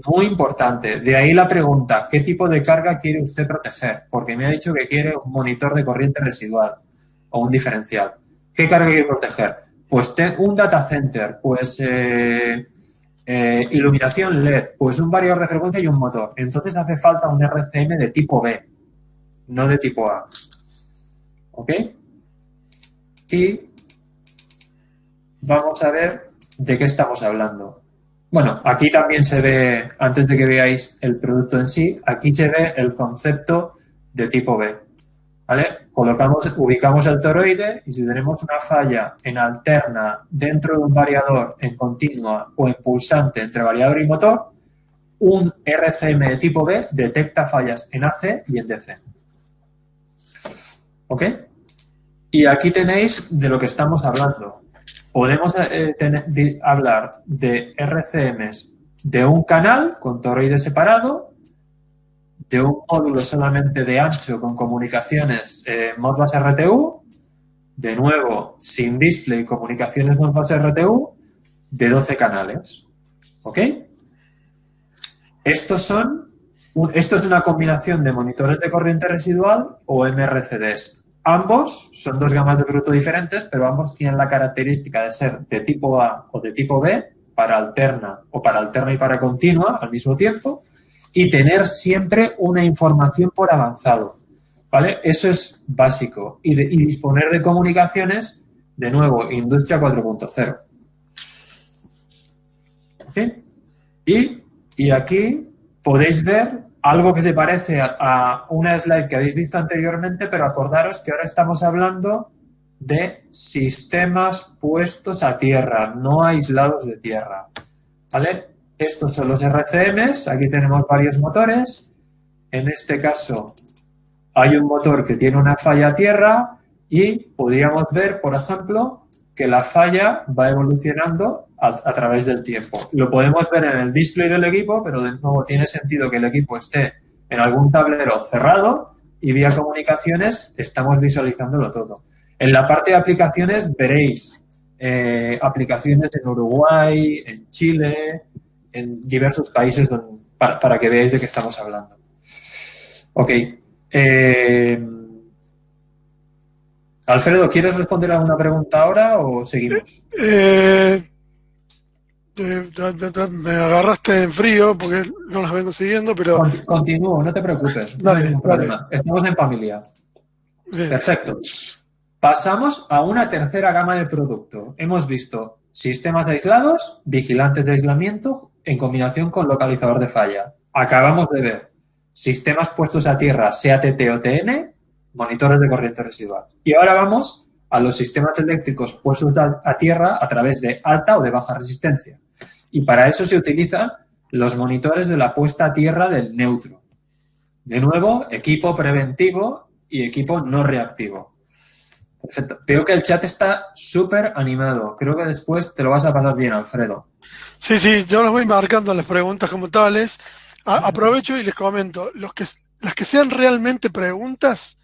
Muy importante. De ahí la pregunta, ¿qué tipo de carga quiere usted proteger? Porque me ha dicho que quiere un monitor de corriente residual o un diferencial. ¿Qué carga quiere proteger? Pues un data center, pues iluminación LED, pues un variador de frecuencia y un motor. Entonces hace falta un RCM de tipo B, no de tipo A. ¿Ok? Y vamos a ver de qué estamos hablando. Bueno, aquí también se ve, antes de que veáis el producto en sí, aquí se ve el concepto de tipo B. ¿Vale? Ubicamos el toroide y si tenemos una falla en alterna dentro de un variador, en continua o en pulsante entre variador y motor, un RCM de tipo B detecta fallas en AC y en DC. ¿Ok? Y aquí tenéis de lo que estamos hablando. Podemos hablar de RCMs de un canal con toroide separado, de un módulo solamente de ancho con comunicaciones Modbus RTU, de nuevo sin display comunicaciones Modbus RTU, de 12 canales. ¿Ok? Esto es una combinación de monitores de corriente residual o MRCDs. Ambos son dos gamas de producto diferentes, pero ambos tienen la característica de ser de tipo A o de tipo B para alterna o para alterna y para continua al mismo tiempo y tener siempre una información por avanzado. ¿Vale? Eso es básico. Y disponer de comunicaciones, de nuevo, Industria 4.0. ¿Okay? Y aquí podéis ver algo que se parece a una slide que habéis visto anteriormente, pero acordaros que ahora estamos hablando de sistemas puestos a tierra, no aislados de tierra. ¿Vale? Estos son los RCMs, aquí tenemos varios motores. En este caso hay un motor que tiene una falla a tierra y podríamos ver, por ejemplo, que la falla va evolucionando a través del tiempo. Lo podemos ver en el display del equipo, pero de nuevo tiene sentido que el equipo esté en algún tablero cerrado y vía comunicaciones estamos visualizándolo todo. En la parte de aplicaciones veréis aplicaciones en Uruguay, en Chile, en diversos países para que veáis de qué estamos hablando. Ok. Alfredo, ¿quieres responder a alguna pregunta ahora o seguimos? Me agarraste en frío porque no las vengo siguiendo, pero... Continúo, no te preocupes, no hay ningún problema. Estamos en familia. Bien. Perfecto. Pasamos a una tercera gama de producto. Hemos visto sistemas aislados, vigilantes de aislamiento en combinación con localizador de falla. Acabamos de ver sistemas puestos a tierra, SEA-TT o TN, monitores de corriente residual. Y ahora vamos a los sistemas eléctricos puestos a tierra a través de alta o de baja resistencia. Y para eso se utilizan los monitores de la puesta a tierra del neutro. De nuevo, equipo preventivo y equipo no reactivo. Perfecto. Veo que el chat está súper animado. Creo que después te lo vas a pasar bien, Alfredo. Sí, yo los voy marcando las preguntas como tales. Aprovecho y les comento, las que sean realmente preguntas,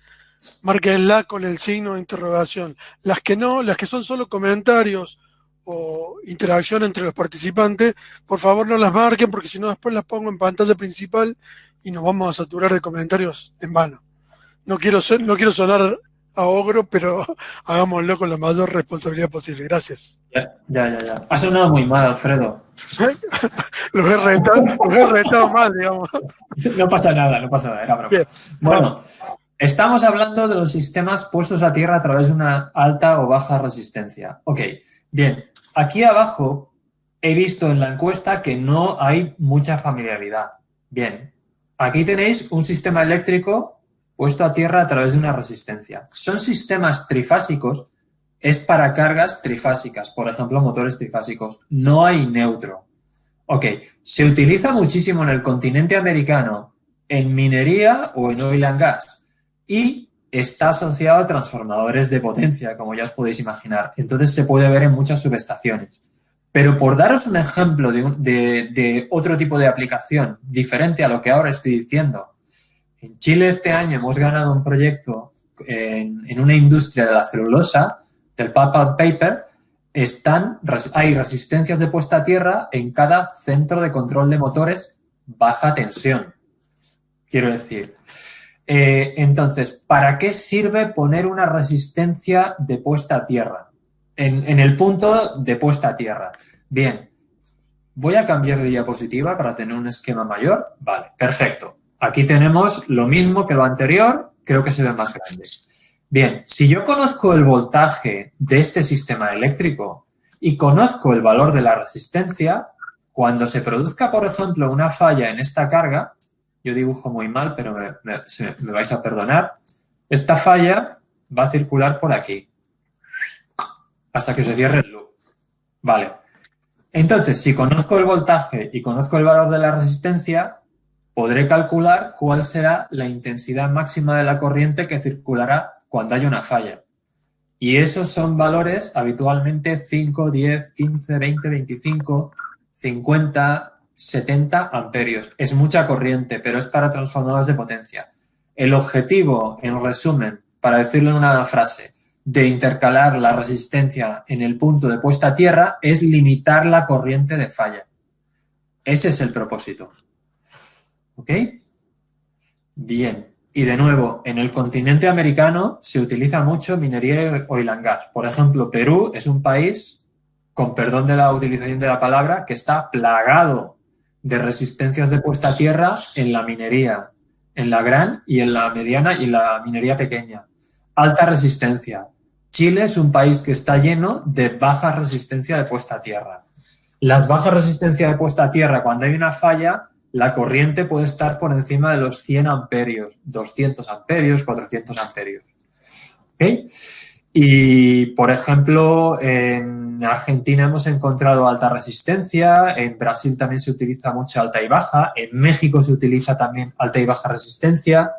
márquenla con el signo de interrogación. Las que no, las que son solo comentarios o interacción entre los participantes, por favor no las marquen porque si no después las pongo en pantalla principal y nos vamos a saturar de comentarios en vano. No quiero sonar a ogro, pero hagámoslo con la mayor responsabilidad posible. Gracias. Ya. Ha sonado muy mal, Alfredo. Los he retado mal, digamos. No pasa nada, era broma. Bien. Bueno, estamos hablando de los sistemas puestos a tierra a través de una alta o baja resistencia. Ok, bien. Aquí abajo he visto en la encuesta que no hay mucha familiaridad. Bien, aquí tenéis un sistema eléctrico puesto a tierra a través de una resistencia. Son sistemas trifásicos, es para cargas trifásicas, por ejemplo, motores trifásicos. No hay neutro. Ok, se utiliza muchísimo en el continente americano, en minería o en oil and gas, y está asociado a transformadores de potencia, como ya os podéis imaginar. Entonces se puede ver en muchas subestaciones. Pero por daros un ejemplo de otro tipo de aplicación diferente a lo que ahora estoy diciendo, en Chile este año hemos ganado un proyecto en una industria de la celulosa, del pulp and paper. Hay resistencias de puesta a tierra en cada centro de control de motores baja tensión. Quiero decir, entonces, ¿para qué sirve poner una resistencia de puesta a tierra? En el punto de puesta a tierra. Bien, voy a cambiar de diapositiva para tener un esquema mayor. Vale, perfecto. Aquí tenemos lo mismo que lo anterior, creo que se ve más grande. Bien, si yo conozco el voltaje de este sistema eléctrico y conozco el valor de la resistencia, cuando se produzca, por ejemplo, una falla en esta carga, yo dibujo muy mal, pero me vais a perdonar, esta falla va a circular por aquí hasta que se cierre el loop. Vale. Entonces, si conozco el voltaje y conozco el valor de la resistencia, podré calcular cuál será la intensidad máxima de la corriente que circulará cuando haya una falla. Y esos son valores habitualmente 5, 10, 15, 20, 25, 50, 70 amperios. Es mucha corriente, pero es para transformadores de potencia. El objetivo, en resumen, para decirlo en una frase, de intercalar la resistencia en el punto de puesta a tierra es limitar la corriente de falla. Ese es el propósito. ¿Ok? Bien. Y de nuevo, en el continente americano se utiliza mucho minería y oil and gas. Por ejemplo, Perú es un país, con perdón de la utilización de la palabra, que está plagado de resistencias de puesta a tierra en la minería, en la gran y en la mediana y en la minería pequeña. Alta resistencia. Chile es un país que está lleno de baja resistencia de puesta a tierra. Las bajas resistencias de puesta a tierra, cuando hay una falla, la corriente puede estar por encima de los 100 amperios, 200 amperios, 400 amperios. ¿Okay? Y, por ejemplo, en Argentina hemos encontrado alta resistencia, en Brasil también se utiliza mucho alta y baja, en México se utiliza también alta y baja resistencia,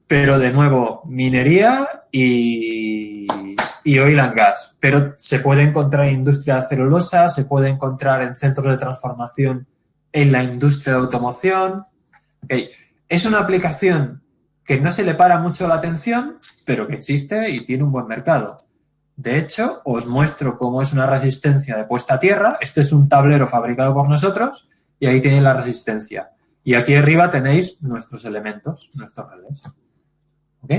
pero de nuevo, minería y oil and gas. Pero se puede encontrar en industria de celulosa, se puede encontrar en centros de transformación en la industria de automoción. Okay. Es una aplicación que no se le para mucho la atención, pero que existe y tiene un buen mercado. De hecho, os muestro cómo es una resistencia de puesta a tierra. Este es un tablero fabricado por nosotros y ahí tenéis la resistencia. Y aquí arriba tenéis nuestros elementos, nuestros relés. ¿Ok?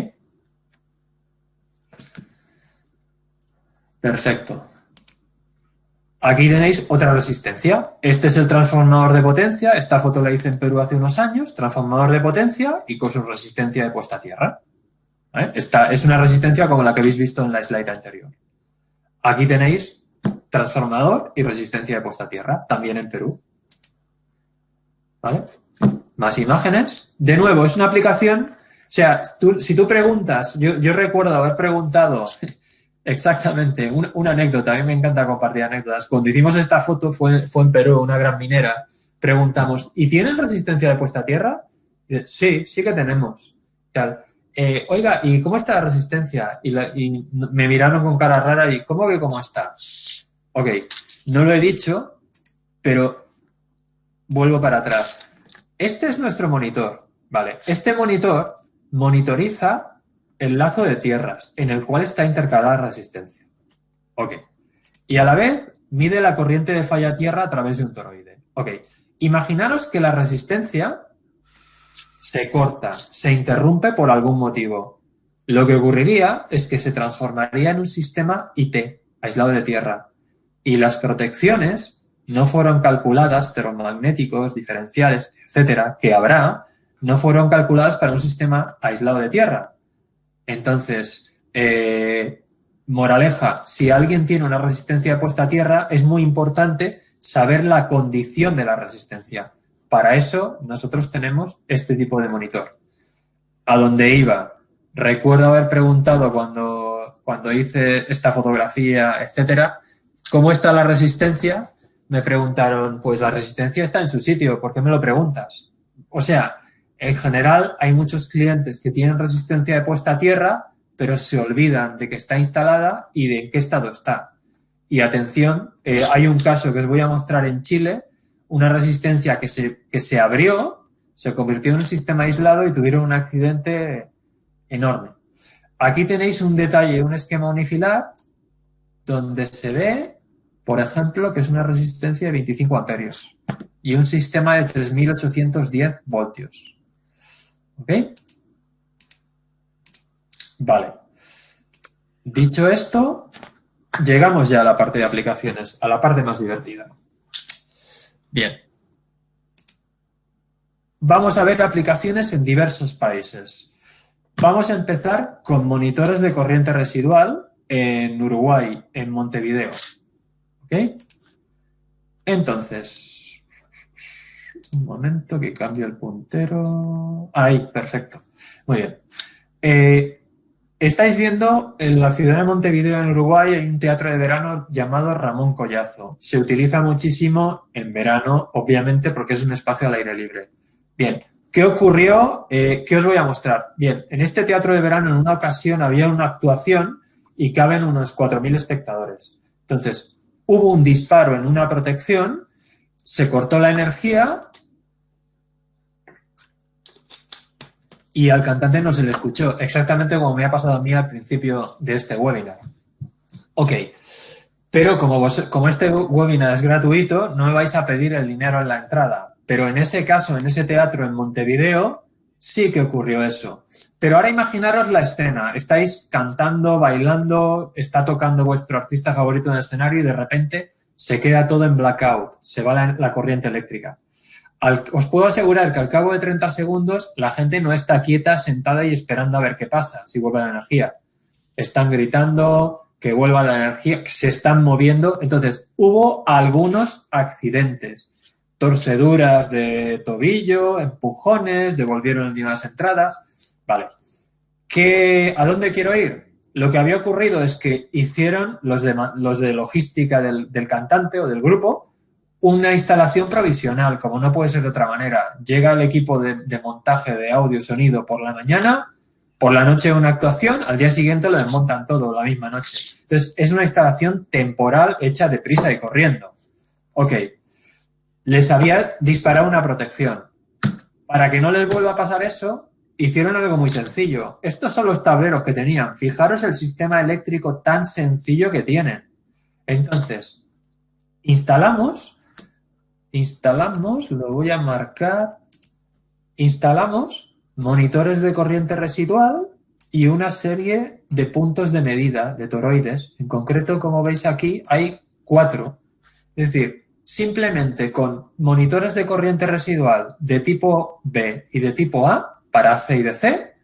Perfecto. Aquí tenéis otra resistencia. Este es el transformador de potencia. Esta foto la hice en Perú hace unos años. Transformador de potencia y con su resistencia de puesta a tierra. ¿Vale? Esta es una resistencia como la que habéis visto en la slide anterior. Aquí tenéis transformador y resistencia de puesta a tierra, también en Perú. ¿Vale? Más imágenes. De nuevo, es una aplicación, o sea, si tú preguntas, yo recuerdo haber preguntado exactamente una anécdota, a mí me encanta compartir anécdotas. Cuando hicimos esta foto fue en Perú, una gran minera, preguntamos, ¿y tienen resistencia de puesta a tierra? Y dice, sí que tenemos. Tal. Oiga, ¿y cómo está la resistencia? Y me miraron con cara rara y ¿cómo está? Ok, no lo he dicho, pero vuelvo para atrás. Este es nuestro monitor, ¿vale? Este monitor monitoriza el lazo de tierras en el cual está intercalada la resistencia. Ok. Y a la vez mide la corriente de falla tierra a través de un toroide. Ok. Imaginaros que la resistencia se corta, se interrumpe por algún motivo. Lo que ocurriría es que se transformaría en un sistema IT, aislado de tierra. Y las protecciones no fueron calculadas, termomagnéticos, diferenciales, etcétera, que habrá, no fueron calculadas para un sistema aislado de tierra. Entonces, moraleja, si alguien tiene una resistencia de puesta a tierra, es muy importante saber la condición de la resistencia. Para eso, nosotros tenemos este tipo de monitor. ¿A dónde iba? Recuerdo haber preguntado cuando hice esta fotografía, etcétera, ¿cómo está la resistencia? Me preguntaron, pues la resistencia está en su sitio, ¿por qué me lo preguntas? O sea, en general hay muchos clientes que tienen resistencia de puesta a tierra, pero se olvidan de que está instalada y de en qué estado está. Y atención, hay un caso que os voy a mostrar en Chile, una resistencia que se abrió, se convirtió en un sistema aislado y tuvieron un accidente enorme. Aquí tenéis un detalle, un esquema unifilar, donde se ve, por ejemplo, que es una resistencia de 25 amperios y un sistema de 3.810 voltios. ¿Ok? Vale. Dicho esto, llegamos ya a la parte de aplicaciones, a la parte más divertida. Bien. Vamos a ver aplicaciones en diversos países. Vamos a empezar con monitores de corriente residual en Uruguay, en Montevideo. ¿Ok? Entonces, un momento que cambio el puntero. Ahí, perfecto. Muy bien. Estáis viendo en la ciudad de Montevideo, en Uruguay, hay un teatro de verano llamado Ramón Collazo. Se utiliza muchísimo en verano, obviamente, porque es un espacio al aire libre. Bien, ¿qué ocurrió? ¿Qué os voy a mostrar? Bien, en este teatro de verano, en una ocasión, había una actuación y caben unos 4.000 espectadores. Entonces, hubo un disparo en una protección, se cortó la energía y al cantante no se le escuchó, exactamente como me ha pasado a mí al principio de este webinar. Ok, pero como este webinar es gratuito, no me vais a pedir el dinero en la entrada. Pero en ese caso, en ese teatro en Montevideo, sí que ocurrió eso. Pero ahora imaginaros la escena. Estáis cantando, bailando, está tocando vuestro artista favorito en el escenario y de repente se queda todo en blackout, se va la corriente eléctrica. Os puedo asegurar que al cabo de 30 segundos la gente no está quieta, sentada y esperando a ver qué pasa, si vuelve la energía. Están gritando que vuelva la energía, que se están moviendo. Entonces, hubo algunos accidentes. Torceduras de tobillo, empujones, devolvieron las entradas. Vale. ¿A dónde quiero ir? Lo que había ocurrido es que hicieron los de logística del cantante o del grupo una instalación provisional, como no puede ser de otra manera. Llega el equipo de montaje de audio y sonido por la mañana, por la noche una actuación, al día siguiente lo desmontan todo la misma noche. Entonces, es una instalación temporal hecha deprisa y corriendo. Ok. Les había disparado una protección. Para que no les vuelva a pasar eso, hicieron algo muy sencillo. Estos son los tableros que tenían. Fijaros el sistema eléctrico tan sencillo que tienen. Entonces, instalamos, lo voy a marcar, instalamos monitores de corriente residual y una serie de puntos de medida de toroides. En concreto, como veis aquí, hay 4. Es decir, simplemente con monitores de corriente residual de tipo B y de tipo A, para AC y DC,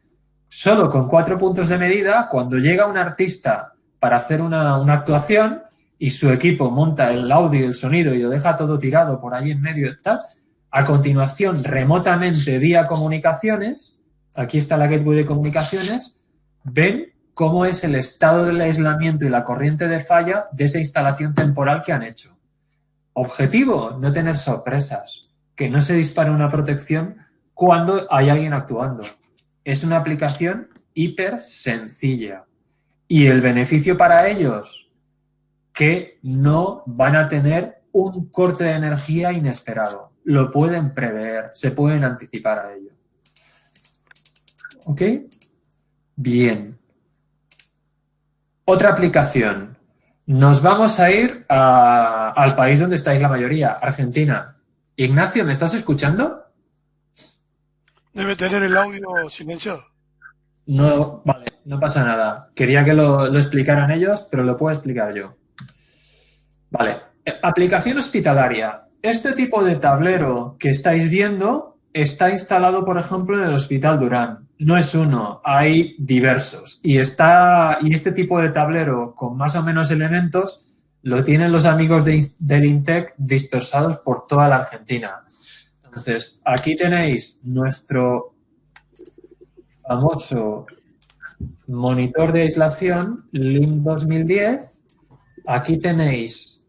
solo con 4 puntos de medida, cuando llega un artista para hacer una actuación, y su equipo monta el audio y el sonido y lo deja todo tirado por ahí en medio y tal, a continuación, remotamente vía comunicaciones, aquí está la gateway de comunicaciones, ven cómo es el estado del aislamiento y la corriente de falla de esa instalación temporal que han hecho. Objetivo, no tener sorpresas, que no se dispare una protección cuando hay alguien actuando. Es una aplicación hiper sencilla. Y el beneficio para ellos, que no van a tener un corte de energía inesperado. Lo pueden prever, se pueden anticipar a ello. ¿Ok? Bien. Otra aplicación. Nos vamos a ir al país donde estáis la mayoría, Argentina. Ignacio, ¿me estás escuchando? Debe tener el audio silenciado. No, vale, no pasa nada. Quería que lo explicaran ellos, pero lo puedo explicar yo. Vale, aplicación hospitalaria. Este tipo de tablero que estáis viendo está instalado, por ejemplo, en el Hospital Durán. No es uno, hay diversos. Y este tipo de tablero con más o menos elementos lo tienen los amigos del INTEC dispersados por toda la Argentina. Entonces, aquí tenéis nuestro famoso monitor de aislación LIM 2010. Aquí tenéis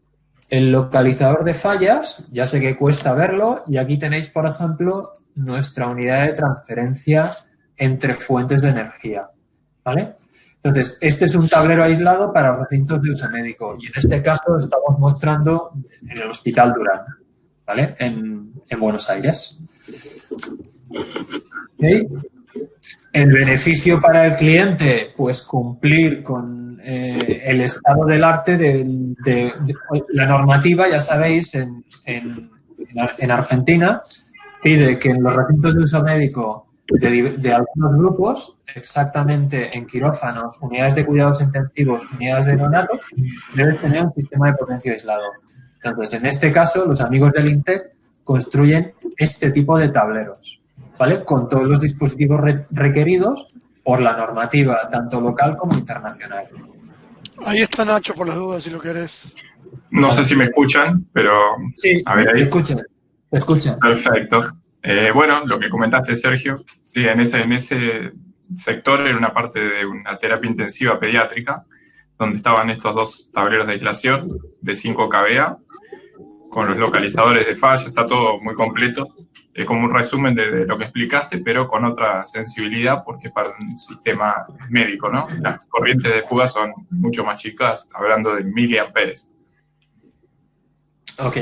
el localizador de fallas, ya sé que cuesta verlo, y aquí tenéis, por ejemplo, nuestra unidad de transferencia entre fuentes de energía, ¿vale? Entonces, este es un tablero aislado para recintos de uso médico y en este caso estamos mostrando en el Hospital Durán, ¿vale? En Buenos Aires. ¿Okay? El beneficio para el cliente, pues cumplir con el estado del arte de la normativa, ya sabéis, en Argentina pide que en los recintos de uso médico de algunos grupos, exactamente en quirófanos, unidades de cuidados intensivos, unidades de neonatos, debes tener un sistema de potencia aislado. Entonces, en este caso, los amigos del INTEC construyen este tipo de tableros, ¿vale? Con todos los dispositivos requeridos por la normativa, tanto local como internacional. Ahí está Nacho, por las dudas, si lo querés. No sé si me escuchan, pero... Sí, a ver ahí. te escuchan. Perfecto. Bueno, lo que comentaste, Sergio, sí, en ese sector era una parte de una terapia intensiva pediátrica, donde estaban estos dos tableros de aislación de 5 kVA, con los localizadores de falla, está todo muy completo. Es como un resumen de lo que explicaste, pero con otra sensibilidad, porque es para un sistema médico, ¿no? Las corrientes de fuga son mucho más chicas, hablando de miliamperes. Ok,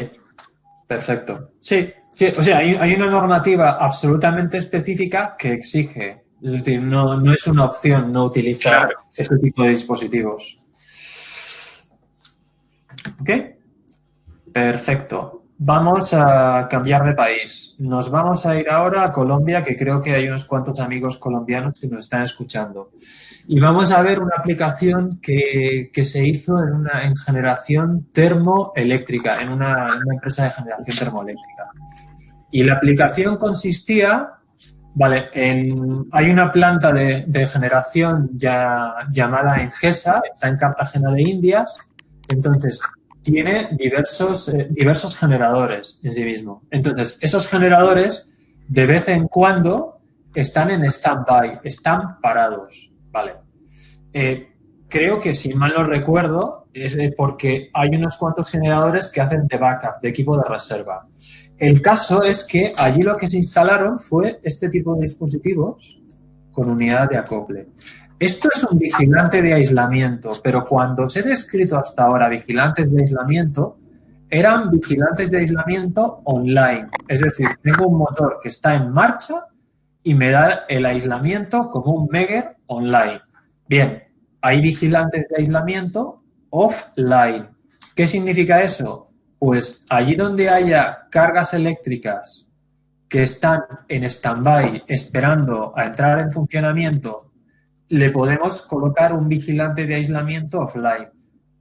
perfecto. Sí, o sea, hay una normativa absolutamente específica que exige, es decir, no es una opción no utilizar este tipo de dispositivos. Ok, perfecto. Vamos a cambiar de país. Nos vamos a ir ahora a Colombia, que creo que hay unos cuantos amigos colombianos que nos están escuchando. Y vamos a ver una aplicación que se hizo en generación termoeléctrica, en una empresa de generación termoeléctrica. Y la aplicación consistía, vale, hay una planta de generación ya llamada Engesa, está en Cartagena de Indias, entonces tiene diversos generadores en sí mismo. Entonces, esos generadores de vez en cuando están en stand-by, están parados, ¿vale? Creo que, si mal no recuerdo, es porque hay unos cuantos generadores que hacen de backup, de equipo de reserva. El caso es que allí lo que se instalaron fue este tipo de dispositivos con unidad de acople. Esto es un vigilante de aislamiento, pero cuando os he descrito hasta ahora vigilantes de aislamiento, eran vigilantes de aislamiento online. Es decir, tengo un motor que está en marcha y me da el aislamiento como un Megger online. Bien, hay vigilantes de aislamiento offline. ¿Qué significa eso? Pues allí donde haya cargas eléctricas que están en stand-by esperando a entrar en funcionamiento, le podemos colocar un vigilante de aislamiento offline.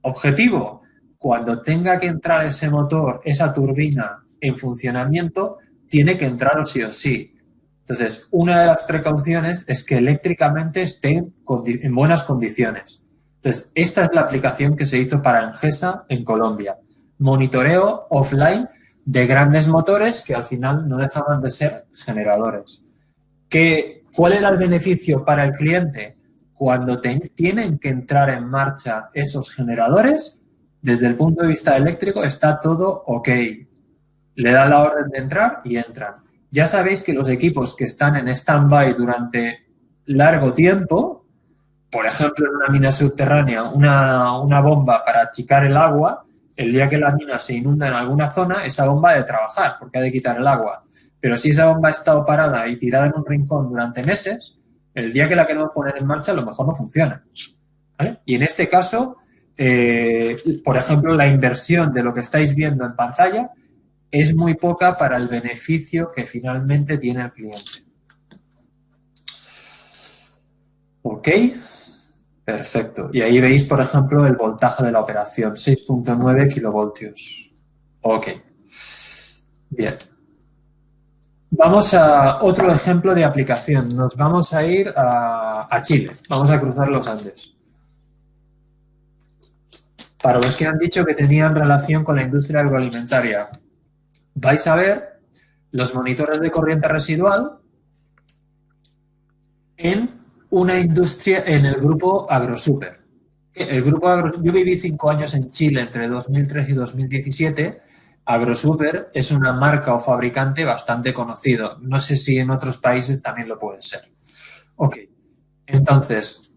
Objetivo, cuando tenga que entrar ese motor, esa turbina en funcionamiento, tiene que entrar sí o sí. Entonces, una de las precauciones es que eléctricamente esté en buenas condiciones. Entonces, esta es la aplicación que se hizo para Engesa en Colombia. Monitoreo offline de grandes motores que al final no dejaban de ser generadores. ¿Cuál era el beneficio para el cliente? Cuando tienen que entrar en marcha esos generadores, desde el punto de vista eléctrico está todo ok. Le da la orden de entrar y entran. Ya sabéis que los equipos que están en stand-by durante largo tiempo, por ejemplo, en una mina subterránea, una bomba para achicar el agua, el día que la mina se inunda en alguna zona, esa bomba ha de trabajar porque ha de quitar el agua. Pero si esa bomba ha estado parada y tirada en un rincón durante meses, el día que la queremos poner en marcha, a lo mejor no funciona. ¿Vale? Y en este caso, por ejemplo, la inversión de lo que estáis viendo en pantalla es muy poca para el beneficio que finalmente tiene el cliente. Ok, perfecto. Y ahí veis, por ejemplo, el voltaje de la operación, 6.9 kilovoltios. Ok, bien. Vamos a otro ejemplo de aplicación. Nos vamos a ir a Chile. Vamos a cruzar los Andes. Para los que han dicho que tenían relación con la industria agroalimentaria, vais a ver los monitores de corriente residual en una industria, en el grupo AgroSuper. Yo viví 5 años en Chile entre 2013 y 2017. AgroSuper es una marca o fabricante bastante conocido. No sé si en otros países también lo puede ser. Ok, entonces,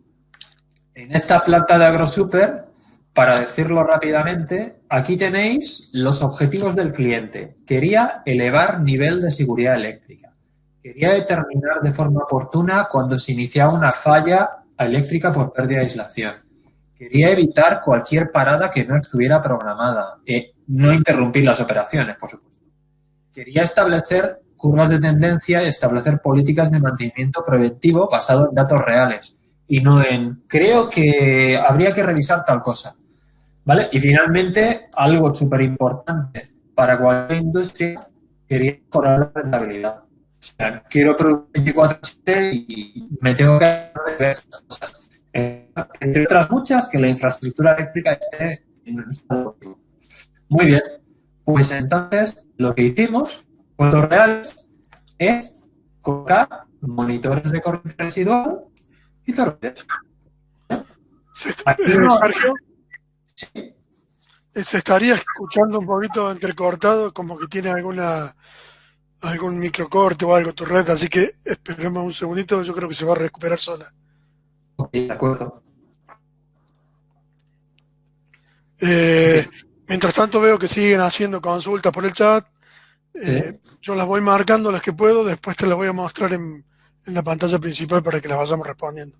en esta planta de AgroSuper, para decirlo rápidamente, aquí tenéis los objetivos del cliente. Quería elevar nivel de seguridad eléctrica. Quería determinar de forma oportuna cuando se iniciaba una falla eléctrica por pérdida de aislación. Quería evitar cualquier parada que no estuviera programada. No interrumpir las operaciones, por supuesto. Quería establecer curvas de tendencia y establecer políticas de mantenimiento preventivo basado en datos reales y no en creo que habría que revisar tal cosa. ¿Vale? Y finalmente, algo súper importante para cualquier industria, quería mejorar la rentabilidad. O sea, quiero producir 24/7 y me tengo que hacer esas cosas. Entre otras muchas, que la infraestructura eléctrica esté en un estado óptimo. Muy bien, pues entonces lo que hicimos, fotos reales, es colocar monitores de corriente residual y torres. Sergio, se estaría escuchando un poquito entrecortado, como que tiene algún microcorte o algo tu red, así que esperemos un segundito, yo creo que se va a recuperar sola. Ok, de acuerdo. Mientras tanto veo que siguen haciendo consultas por el chat. Yo las voy marcando las que puedo, después te las voy a mostrar en la pantalla principal para que las vayamos respondiendo.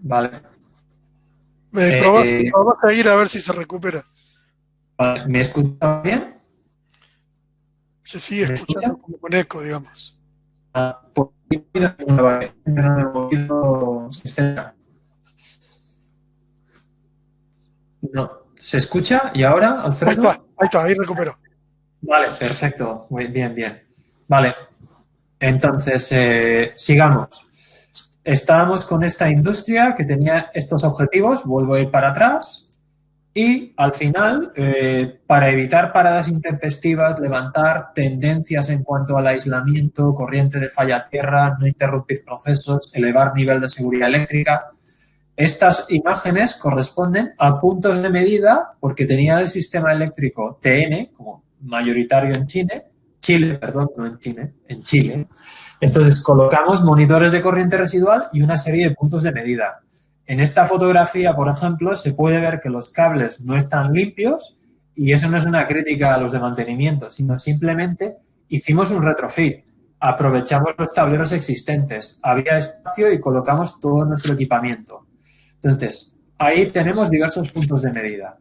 Vale. Vamos a ir a ver si se recupera. ¿Me escuchas bien? Se sigue escuchando como con eco, digamos. No. ¿Se escucha? ¿Y ahora, Alfredo? Ahí está, ahí recuperó. Vale, perfecto. Muy bien, bien. Vale. Entonces, sigamos. Estábamos con esta industria que tenía estos objetivos. Vuelvo a ir para atrás. Y al final, para evitar paradas intempestivas, levantar tendencias en cuanto al aislamiento, corriente de falla a tierra, no interrumpir procesos, elevar nivel de seguridad eléctrica. Estas imágenes corresponden a puntos de medida porque tenía el sistema eléctrico TN, como mayoritario en Chile, no en Chile, en Chile. Entonces, colocamos monitores de corriente residual y una serie de puntos de medida. En esta fotografía, por ejemplo, se puede ver que los cables no están limpios y eso no es una crítica a los de mantenimiento, sino simplemente hicimos un retrofit. Aprovechamos los tableros existentes, había espacio y colocamos todo nuestro equipamiento. Entonces, ahí tenemos diversos puntos de medida.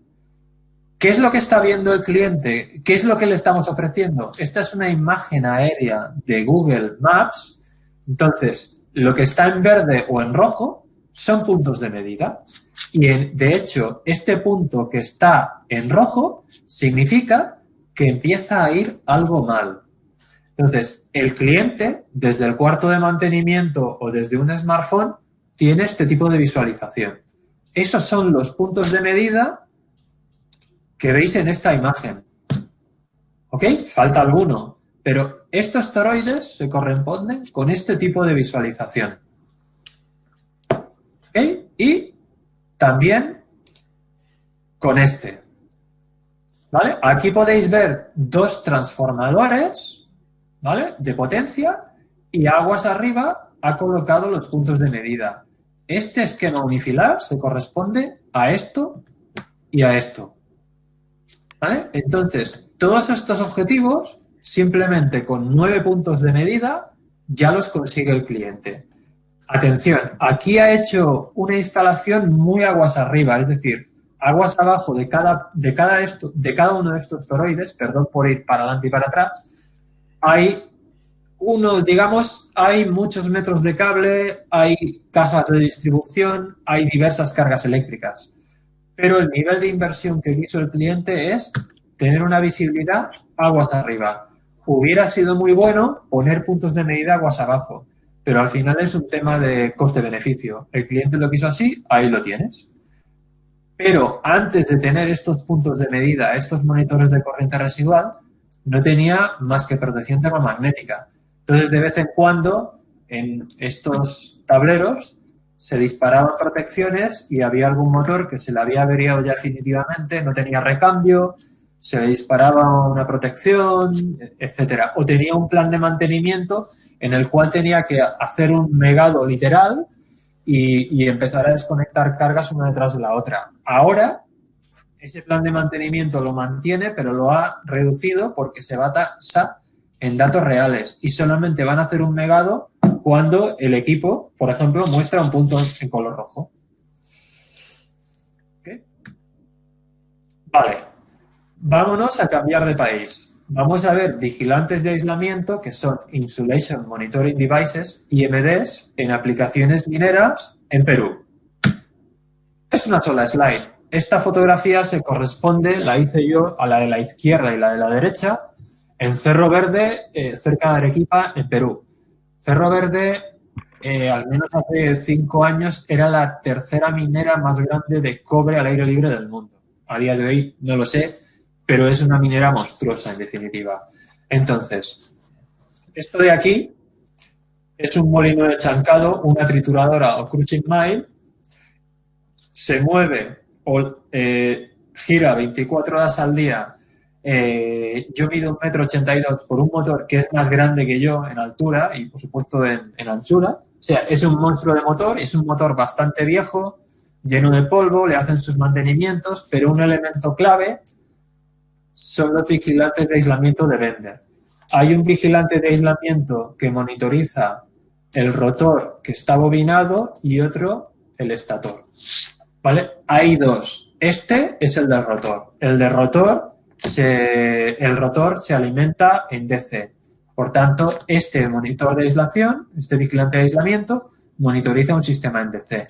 ¿Qué es lo que está viendo el cliente? ¿Qué es lo que le estamos ofreciendo? Esta es una imagen aérea de Google Maps. Entonces, lo que está en verde o en rojo son puntos de medida. Y, de hecho, este punto que está en rojo significa que empieza a ir algo mal. Entonces, el cliente, desde el cuarto de mantenimiento o desde un smartphone, tiene este tipo de visualización. Esos son los puntos de medida que veis en esta imagen. ¿Ok? Falta alguno, pero estos toroides se corresponden con este tipo de visualización. ¿Ok? Y también con este. ¿Vale? Aquí podéis ver dos transformadores, ¿vale?, de potencia, y aguas arriba ha colocado los puntos de medida. Este esquema unifilar se corresponde a esto y a esto. ¿Vale? Entonces, todos estos objetivos, simplemente con 9 puntos de medida, ya los consigue el cliente. Atención, aquí ha hecho una instalación muy aguas arriba, es decir, aguas abajo de cada uno de estos toroides, perdón por ir para adelante y para atrás, hay hay muchos metros de cable, hay cajas de distribución, hay diversas cargas eléctricas. Pero el nivel de inversión que quiso el cliente es tener una visibilidad aguas arriba. Hubiera sido muy bueno poner puntos de medida aguas abajo, pero al final es un tema de coste-beneficio. El cliente lo quiso así, ahí lo tienes. Pero antes de tener estos puntos de medida, estos monitores de corriente residual, no tenía más que protección termomagnética. Entonces, de vez en cuando, en estos tableros se disparaban protecciones y había algún motor que se le había averiado ya definitivamente, no tenía recambio, se le disparaba una protección, etcétera. O tenía un plan de mantenimiento en el cual tenía que hacer un megado literal y empezar a desconectar cargas una detrás de la otra. Ahora, ese plan de mantenimiento lo mantiene, pero lo ha reducido porque se basa en datos reales y solamente van a hacer un megado cuando el equipo, por ejemplo, muestra un punto en color rojo. ¿Okay? Vale, vámonos a cambiar de país. Vamos a ver vigilantes de aislamiento, que son Insulation Monitoring Devices, IMDs, en aplicaciones mineras en Perú. Es una sola slide. Esta fotografía se corresponde, la hice yo, a la de la izquierda y la de la derecha, en Cerro Verde, cerca de Arequipa, en Perú. Cerro Verde, al menos hace 5 años, era la tercera minera más grande de cobre al aire libre del mundo. A día de hoy no lo sé, pero es una minera monstruosa, en definitiva. Entonces, esto de aquí es un molino de chancado, una trituradora o crushing mill, se mueve o gira 24 horas al día. Yo mido 1,82 m por un motor que es más grande que yo en altura y, por supuesto, en anchura. O sea, es un monstruo de motor, es un motor bastante viejo, lleno de polvo, le hacen sus mantenimientos, pero un elemento clave son los vigilantes de aislamiento de Bender. Hay un vigilante de aislamiento que monitoriza el rotor que está bobinado y otro el estator. ¿Vale? Hay dos. Este es el del rotor. El del rotor, el rotor se alimenta en DC. Por tanto, este monitor de aislación, este vigilante de aislamiento, monitoriza un sistema en DC.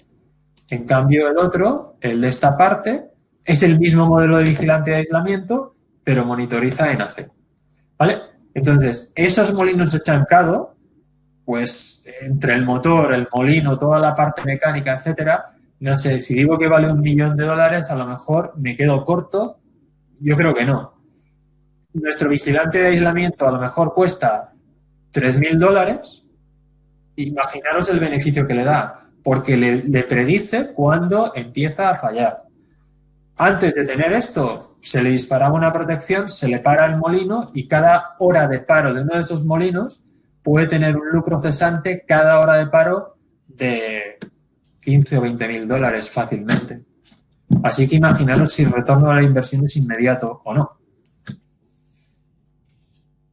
En cambio, el otro, el de esta parte, es el mismo modelo de vigilante de aislamiento, pero monitoriza en AC. ¿Vale? Entonces, esos molinos de chancado, pues entre el motor, el molino, toda la parte mecánica, etcétera, no sé, si digo que vale $1 millón, a lo mejor me quedo corto. Yo creo que no. Nuestro vigilante de aislamiento a lo mejor cuesta $3.000. Imaginaros el beneficio que le da, porque le predice cuándo empieza a fallar. Antes de tener esto, se le disparaba una protección, se le para el molino y cada hora de paro de uno de esos molinos puede tener un lucro cesante cada hora de paro de $15.000 o $20.000 fácilmente. Así que imaginaros si el retorno a la inversión es inmediato o no.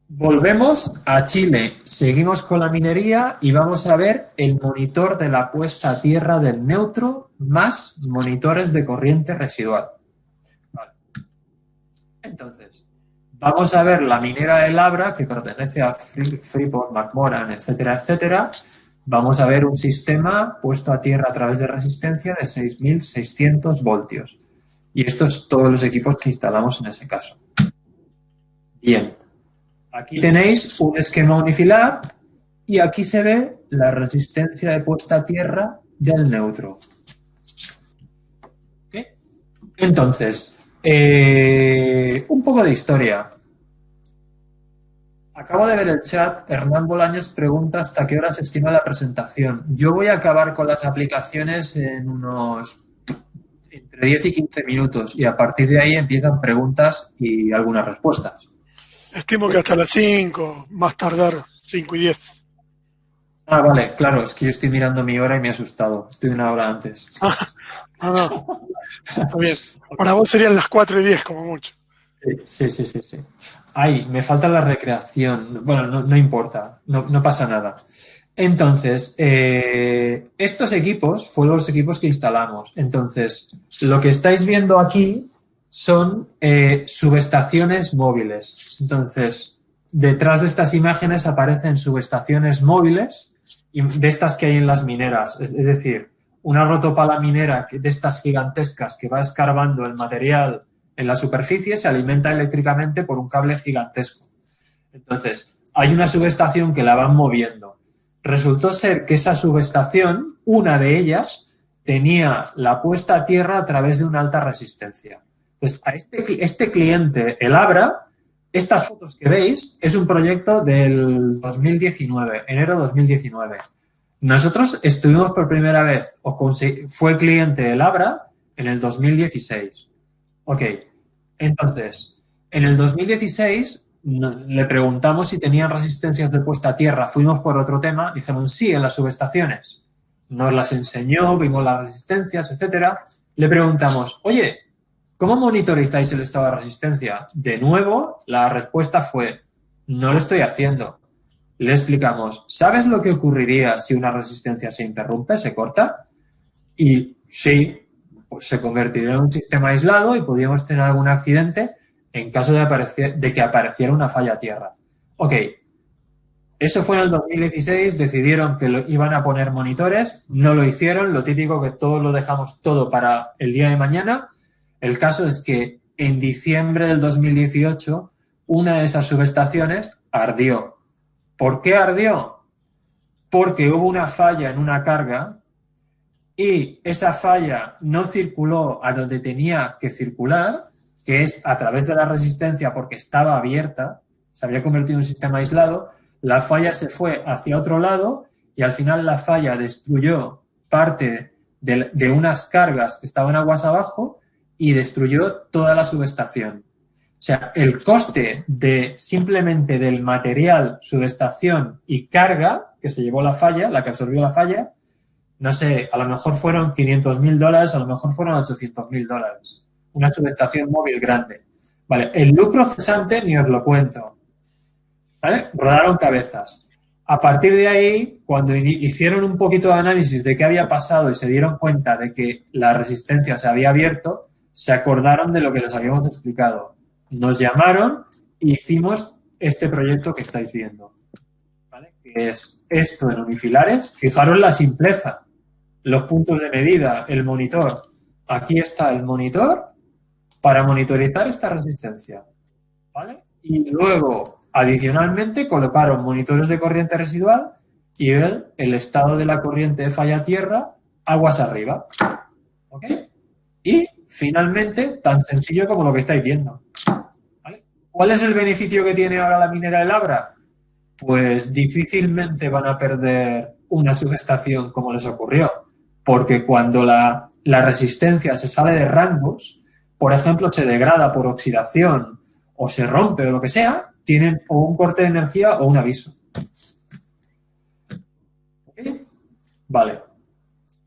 Volvemos a Chile. Seguimos con la minería y vamos a ver el monitor de la puesta a tierra del neutro más monitores de corriente residual. Vale. Entonces, vamos a ver la minera de Labra, que pertenece a Freeport, McMoran, etcétera, etcétera. Vamos a ver un sistema puesto a tierra a través de resistencia de 6.600 voltios. Y estos todos los equipos que instalamos en ese caso. Bien. Aquí tenéis un esquema unifilar y aquí se ve la resistencia de puesta a tierra del neutro. ¿Ok? Entonces, un poco de historia. Acabo de ver el chat. Hernán Bolaños pregunta hasta qué hora se estima la presentación. Yo voy a acabar con las aplicaciones en unos entre 10 y 15 minutos y a partir de ahí empiezan preguntas y algunas respuestas. Estimo que hasta las 5, más tardar 5 y 10. Ah, vale, claro, es que yo estoy mirando mi hora y me he asustado. Estoy una hora antes. No. Está bien. Para vos serían las 4 y 10 como mucho. Sí. Ay, me falta la recreación. Bueno, no importa, no pasa nada. Entonces, estos equipos fueron los equipos que instalamos. Entonces, lo que estáis viendo aquí son subestaciones móviles. Entonces, detrás de estas imágenes aparecen subestaciones móviles y de estas que hay en las mineras. Es decir, una rotopala minera de estas gigantescas que va escarbando el material en la superficie se alimenta eléctricamente por un cable gigantesco. Entonces, hay una subestación que la van moviendo. Resultó ser que esa subestación, una de ellas, tenía la puesta a tierra a través de una alta resistencia. Entonces, a este cliente, el Abra, estas fotos que veis, es un proyecto del 2019, enero 2019. Nosotros estuvimos por primera vez, fue cliente el Abra en el 2016. Ok, entonces, en el 2016 le preguntamos si tenían resistencias de puesta a tierra. Fuimos por otro tema, dijeron sí en las subestaciones. Nos las enseñó, vimos las resistencias, etcétera. Le preguntamos, oye, ¿cómo monitorizáis el estado de resistencia? De nuevo, la respuesta fue, no lo estoy haciendo. Le explicamos, ¿sabes lo que ocurriría si una resistencia se interrumpe, se corta? Y sí, pues se convertiría en un sistema aislado y podríamos tener algún accidente en caso de que apareciera una falla a tierra. Ok, eso fue en el 2016, decidieron que iban a poner monitores, no lo hicieron, lo típico que todos lo dejamos todo para el día de mañana. El caso es que en diciembre del 2018 una de esas subestaciones ardió. ¿Por qué ardió? Porque hubo una falla en una carga y esa falla no circuló a donde tenía que circular, que es a través de la resistencia porque estaba abierta, se había convertido en un sistema aislado, la falla se fue hacia otro lado y al final la falla destruyó parte de unas cargas que estaban aguas abajo y destruyó toda la subestación. O sea, el coste de simplemente del material, subestación y carga que se llevó la falla, la que absorbió la falla, no sé, a lo mejor fueron $500.000, a lo mejor fueron $800.000. Una subestación móvil grande. Vale, el lucro cesante ni os lo cuento. ¿Vale? Rodaron cabezas. A partir de ahí, cuando hicieron un poquito de análisis de qué había pasado y se dieron cuenta de que la resistencia se había abierto, se acordaron de lo que les habíamos explicado. Nos llamaron e hicimos este proyecto que estáis viendo. ¿Vale? Que es esto en unifilares. Fijaros la simpleza. Los puntos de medida, el monitor. Aquí está el monitor para monitorizar esta resistencia. ¿Vale? Y luego, adicionalmente, colocaron monitores de corriente residual y ver el estado de la corriente de falla tierra aguas arriba. ¿Ok? Y, finalmente, tan sencillo como lo que estáis viendo. ¿Vale? ¿Cuál es el beneficio que tiene ahora la minera del Abra? Pues difícilmente van a perder una subestación como les ocurrió. Porque cuando la resistencia se sale de rangos, por ejemplo, se degrada por oxidación o se rompe o lo que sea, tienen o un corte de energía o un aviso. ¿Okay? Vale.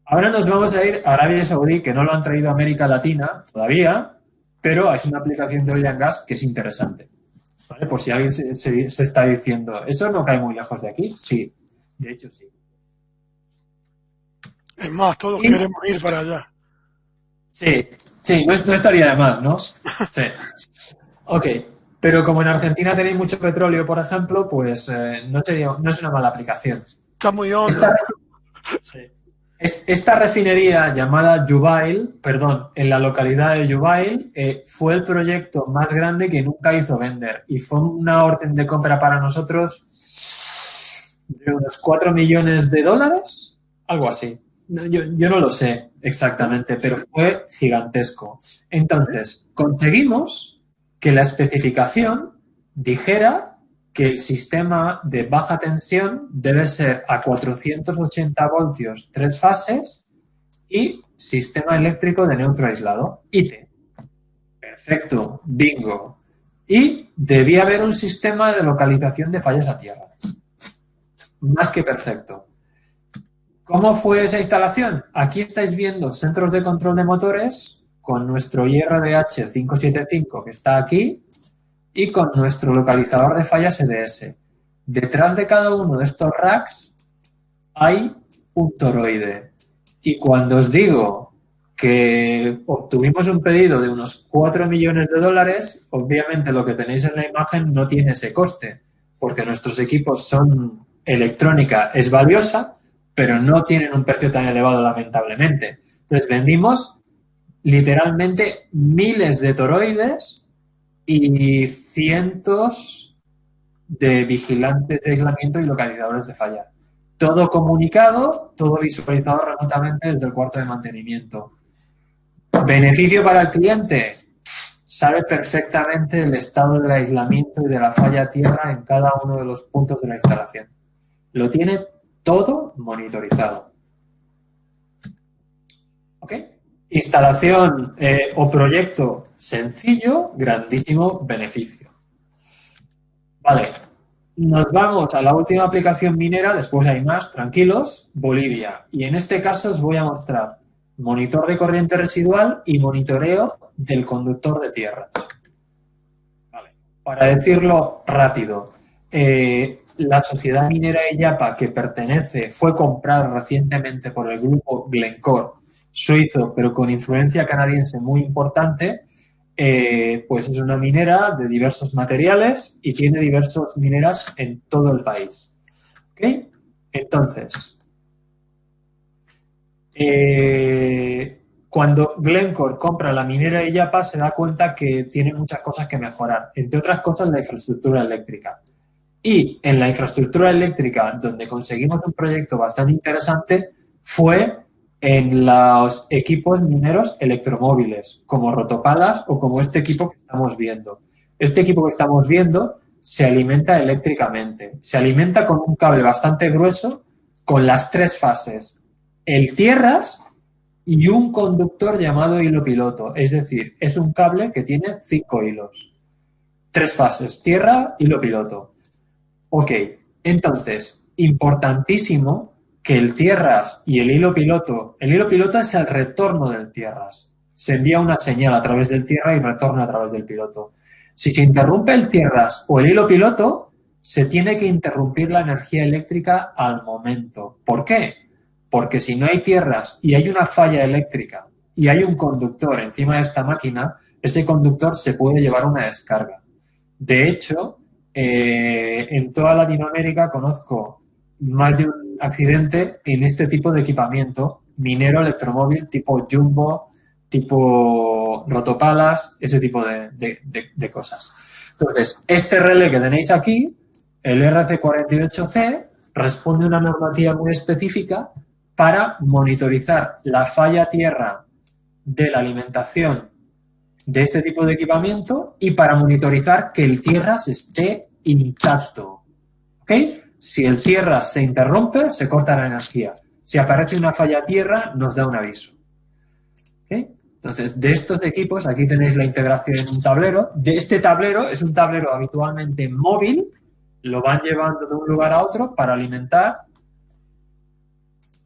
Ahora nos vamos a ir a Arabia Saudí, que no lo han traído a América Latina todavía, pero es una aplicación de oil and gas que es interesante. ¿Vale? Por si alguien se está diciendo, ¿eso no cae muy lejos de aquí? Sí, de hecho sí. Es más, todos queremos ir para allá. Sí, no estaría de más, ¿no? Sí. Ok, pero como en Argentina tenéis mucho petróleo, por ejemplo, pues no es una mala aplicación. Está muy hondo. Esta refinería llamada Jubail, en la localidad de Jubail, fue el proyecto más grande que nunca hizo Vender y fue una orden de compra para nosotros de unos $4 millones, algo así. Yo no lo sé exactamente, pero fue gigantesco. Entonces, conseguimos que la especificación dijera que el sistema de baja tensión debe ser a 480 voltios, 3 fases y sistema eléctrico de neutro aislado, IT. Perfecto, bingo. Y debía haber un sistema de localización de fallas a tierra. Más que perfecto. ¿Cómo fue esa instalación? Aquí estáis viendo centros de control de motores con nuestro IRDH 575 que está aquí y con nuestro localizador de fallas EDS. Detrás de cada uno de estos racks hay un toroide. Y cuando os digo que obtuvimos un pedido de unos 4 millones de dólares, obviamente lo que tenéis en la imagen no tiene ese coste, porque nuestros equipos son electrónica, es valiosa, pero no tienen un precio tan elevado, lamentablemente. Entonces vendimos literalmente miles de toroides y cientos de vigilantes de aislamiento y localizadores de falla. Todo comunicado, todo visualizado remotamente desde el cuarto de mantenimiento. Beneficio para el cliente. Sabe perfectamente el estado del aislamiento y de la falla a tierra en cada uno de los puntos de la instalación. Lo tiene todo monitorizado. ¿Ok? Instalación o proyecto sencillo, grandísimo beneficio. Vale, nos vamos a la última aplicación minera, después hay más, tranquilos, Bolivia. Y en este caso os voy a mostrar monitor de corriente residual y monitoreo del conductor de tierras. Vale. Para decirlo rápido, la sociedad minera Illapa, que fue comprada recientemente por el grupo Glencore, suizo, pero con influencia canadiense muy importante, pues es una minera de diversos materiales y tiene diversas mineras en todo el país. ¿Ok? Entonces, cuando Glencore compra la minera Illapa se da cuenta que tiene muchas cosas que mejorar, entre otras cosas la infraestructura eléctrica. Y en la infraestructura eléctrica, donde conseguimos un proyecto bastante interesante, fue en los equipos mineros electromóviles, como rotopalas o como este equipo que estamos viendo. Este equipo que estamos viendo se alimenta eléctricamente. Se alimenta con un cable bastante grueso, con las 3 fases. El tierras y un conductor llamado hilo piloto. Es decir, es un cable que tiene 5 hilos. 3 fases, tierra, hilo piloto. Ok, entonces, importantísimo que el tierras y el hilo piloto es el retorno del tierras. Se envía una señal a través del tierra y retorna a través del piloto. Si se interrumpe el tierras o el hilo piloto, se tiene que interrumpir la energía eléctrica al momento. ¿Por qué? Porque si no hay tierras y hay una falla eléctrica y hay un conductor encima de esta máquina, ese conductor se puede llevar una descarga. De hecho, en toda Latinoamérica conozco más de un accidente en este tipo de equipamiento minero electromóvil tipo jumbo, tipo rotopalas, ese tipo de cosas. Entonces, este relé que tenéis aquí, el RC48C, responde a una normativa muy específica para monitorizar la falla tierra de la alimentación de este tipo de equipamiento y para monitorizar que el tierras esté intacto. ¿Ok? Si el tierras se interrumpe, se corta la energía. Si aparece una falla tierra, nos da un aviso. ¿Ok? Entonces, de estos equipos, aquí tenéis la integración en un tablero. De este tablero, es un tablero habitualmente móvil, lo van llevando de un lugar a otro para alimentar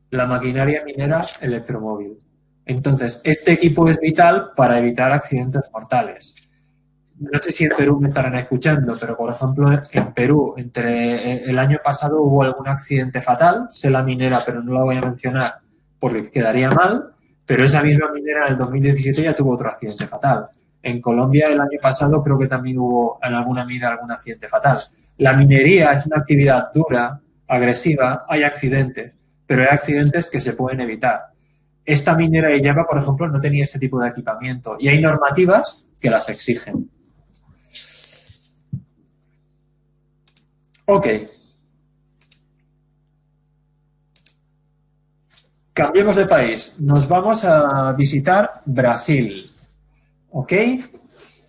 la maquinaria minera electromóvil. Entonces, este equipo es vital para evitar accidentes mortales. No sé si en Perú me estarán escuchando, pero por ejemplo en Perú, el año pasado hubo algún accidente fatal, sé la minera, pero no la voy a mencionar porque quedaría mal, pero esa misma minera en el 2017 ya tuvo otro accidente fatal. En Colombia el año pasado creo que también hubo en alguna mina algún accidente fatal. La minería es una actividad dura, agresiva, hay accidentes, pero hay accidentes que se pueden evitar. Esta minera de Illapa, por ejemplo, no tenía ese tipo de equipamiento y hay normativas que las exigen. Ok. Cambiemos de país. Nos vamos a visitar Brasil. ¿Ok?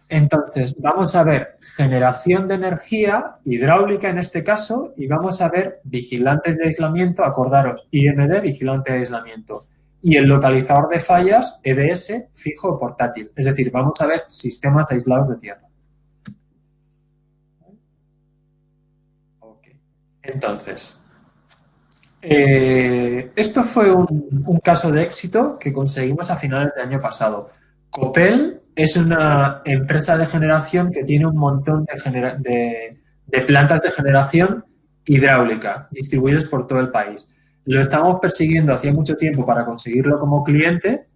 Entonces, vamos a ver generación de energía hidráulica en este caso y vamos a ver vigilantes de aislamiento, acordaros, IMD, vigilante de aislamiento. Y el localizador de fallas, EDS, fijo o portátil. Es decir, vamos a ver sistemas aislados de tierra. Ok. Entonces, esto fue un caso de éxito que conseguimos a finales del año pasado. Copel es una empresa de generación que tiene un montón de plantas de generación hidráulica distribuidas por todo el país. Lo estamos persiguiendo hacía mucho tiempo para conseguirlo como cliente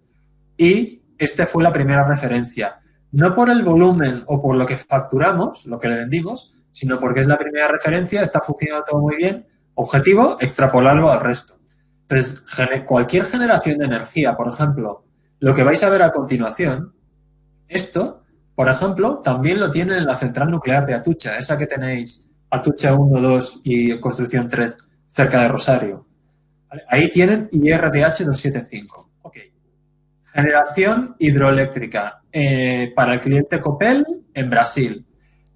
y esta fue la primera referencia. No por el volumen o por lo que facturamos, lo que le vendimos, sino porque es la primera referencia, está funcionando todo muy bien. Objetivo, extrapolarlo al resto. Entonces, cualquier generación de energía, por ejemplo, lo que vais a ver a continuación, esto, por ejemplo, también lo tienen en la central nuclear de Atucha, esa que tenéis, Atucha 1, 2 y Construcción 3, cerca de Rosario. ¿Vale? Ahí tienen IRDH 275. Ok. Generación hidroeléctrica para el cliente Copel en Brasil.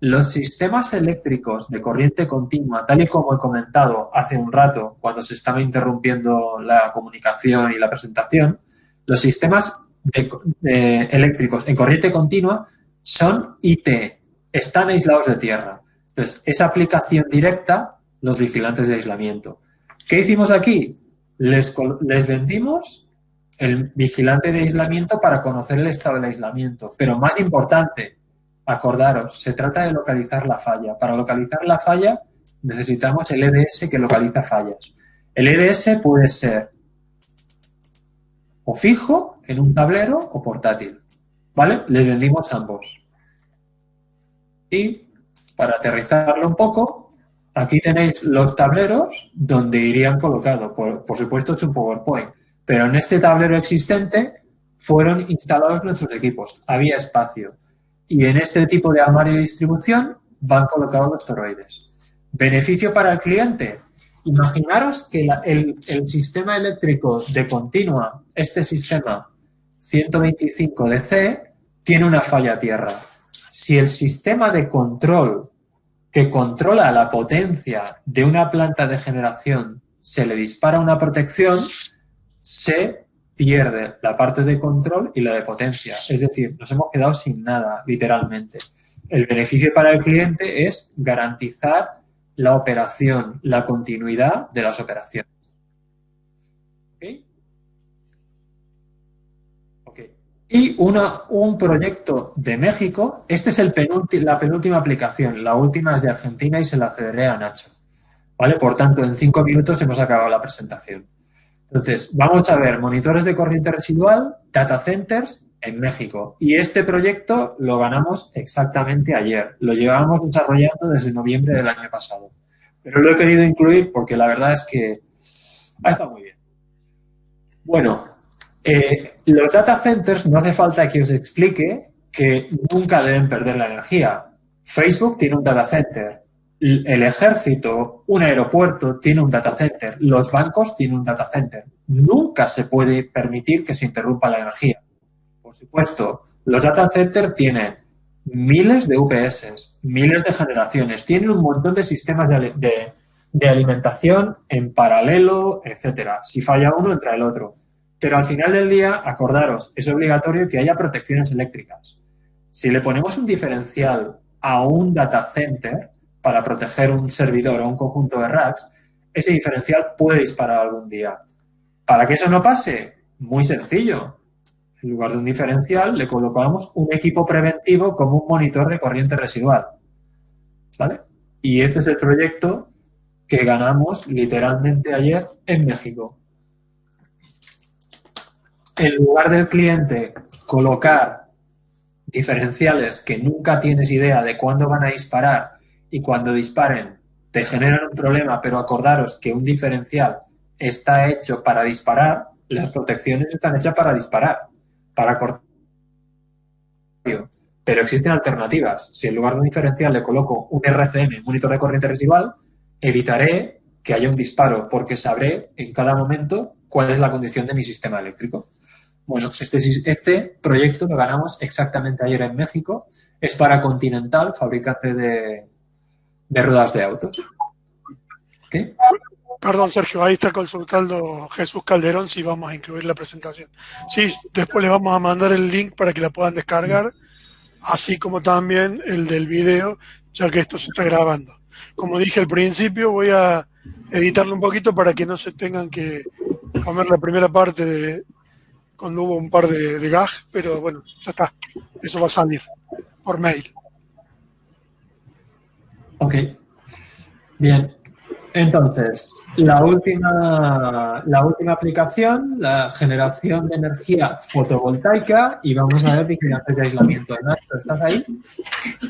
Los sistemas eléctricos de corriente continua, tal y como he comentado hace un rato, cuando se estaba interrumpiendo la comunicación y la presentación, los sistemas eléctricos en corriente continua son IT, están aislados de tierra. Entonces, esa aplicación directa, los vigilantes de aislamiento. ¿Qué hicimos aquí? Les vendimos el vigilante de aislamiento para conocer el estado del aislamiento, pero más importante, acordaros, se trata de localizar la falla. Para localizar la falla necesitamos el EDS que localiza fallas. El EDS puede ser o fijo en un tablero o portátil. ¿Vale? Les vendimos ambos. Y para aterrizarlo un poco, aquí tenéis los tableros donde irían colocados. Por supuesto es un PowerPoint, pero en este tablero existente fueron instalados nuestros equipos. Había espacio. Y en este tipo de armario de distribución van colocados los toroides. Beneficio para el cliente. Imaginaros que el sistema eléctrico de continua, este sistema 125 DC, tiene una falla a tierra. Si el sistema de control que controla la potencia de una planta de generación se le dispara una protección, se pierde la parte de control y la de potencia. Es decir, nos hemos quedado sin nada, literalmente. El beneficio para el cliente es garantizar la operación, la continuidad de las operaciones. ¿Okay? Okay. Y un proyecto de México. Este es la penúltima aplicación. La última es de Argentina y se la cederé a Nacho. ¿Vale? Por tanto, en 5 minutos hemos acabado la presentación. Entonces, vamos a ver monitores de corriente residual, data centers en México. Y este proyecto lo ganamos exactamente ayer. Lo llevábamos desarrollando desde noviembre del año pasado. Pero lo he querido incluir porque la verdad es que ha estado muy bien. Bueno, los data centers no hace falta que os explique que nunca deben perder la energía. Facebook tiene un data center. El ejército, un aeropuerto tiene un data center, los bancos tienen un data center. Nunca se puede permitir que se interrumpa la energía. Por supuesto, los data centers tienen miles de UPS, miles de generaciones, tienen un montón de sistemas de alimentación en paralelo, etcétera. Si falla uno, entra el otro. Pero al final del día, acordaros, es obligatorio que haya protecciones eléctricas. Si le ponemos un diferencial a un data center para proteger un servidor o un conjunto de racks, ese diferencial puede disparar algún día. Para que eso no pase, muy sencillo. En lugar de un diferencial, le colocamos un equipo preventivo como un monitor de corriente residual. ¿Vale? Y este es el proyecto que ganamos literalmente ayer en México. En lugar del cliente colocar diferenciales que nunca tienes idea de cuándo van a disparar y cuando disparen te generan un problema, pero acordaros que un diferencial está hecho para disparar, las protecciones están hechas para disparar, para cortar. Pero existen alternativas. Si en lugar de un diferencial le coloco un RCM, un monitor de corriente residual, evitaré que haya un disparo porque sabré en cada momento cuál es la condición de mi sistema eléctrico. Bueno, este proyecto lo ganamos exactamente ayer en México. Es para Continental, fabricante de ruedas de autos. ¿Okay? Perdón, Sergio, ahí está consultando Jesús Calderón si vamos a incluir la presentación. Sí, después les vamos a mandar el link para que la puedan descargar, así como también el del video, ya que esto se está grabando. Como dije al principio, voy a editarlo un poquito para que no se tengan que comer la primera parte de cuando hubo un par de gags, pero bueno, ya está. Eso va a salir por mail. Ok. Bien. Entonces, la última aplicación, la generación de energía fotovoltaica, y vamos a ver vigilancia de aislamiento. Nacho, ¿estás ahí?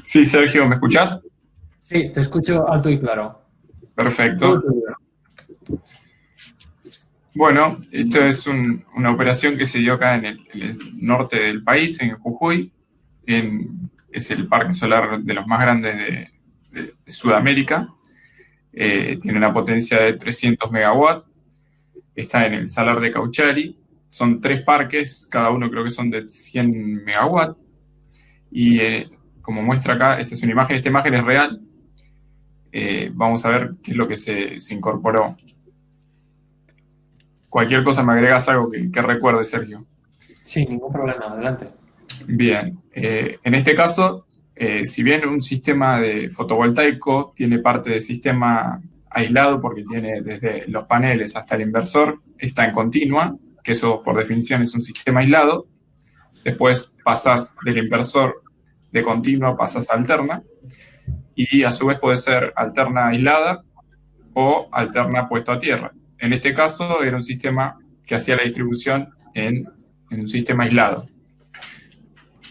Sí, Sergio, ¿me escuchás? Sí, te escucho alto y claro. Perfecto. Bueno, esto es una operación que se dio acá en el norte del país, en Jujuy. Es el parque solar de los más grandes de Sudamérica. Tiene una potencia de 300 megawatts. Está en el Salar de Cauchari. Son 3 parques, cada uno creo que son de 100 megawatts. Y como muestra acá, esta es una imagen, esta imagen es real. Vamos a ver qué es lo que se incorporó. Cualquier cosa me agregas algo que recuerde, Sergio. Sí, ningún problema, adelante. Bien, en este caso, si bien un sistema de fotovoltaico tiene parte del sistema aislado porque tiene desde los paneles hasta el inversor, está en continua, que eso por definición es un sistema aislado. Después pasas del inversor de continua, pasas a alterna, y a su vez puede ser alterna aislada o alterna puesto a tierra. En este caso era un sistema que hacía la distribución en un sistema aislado.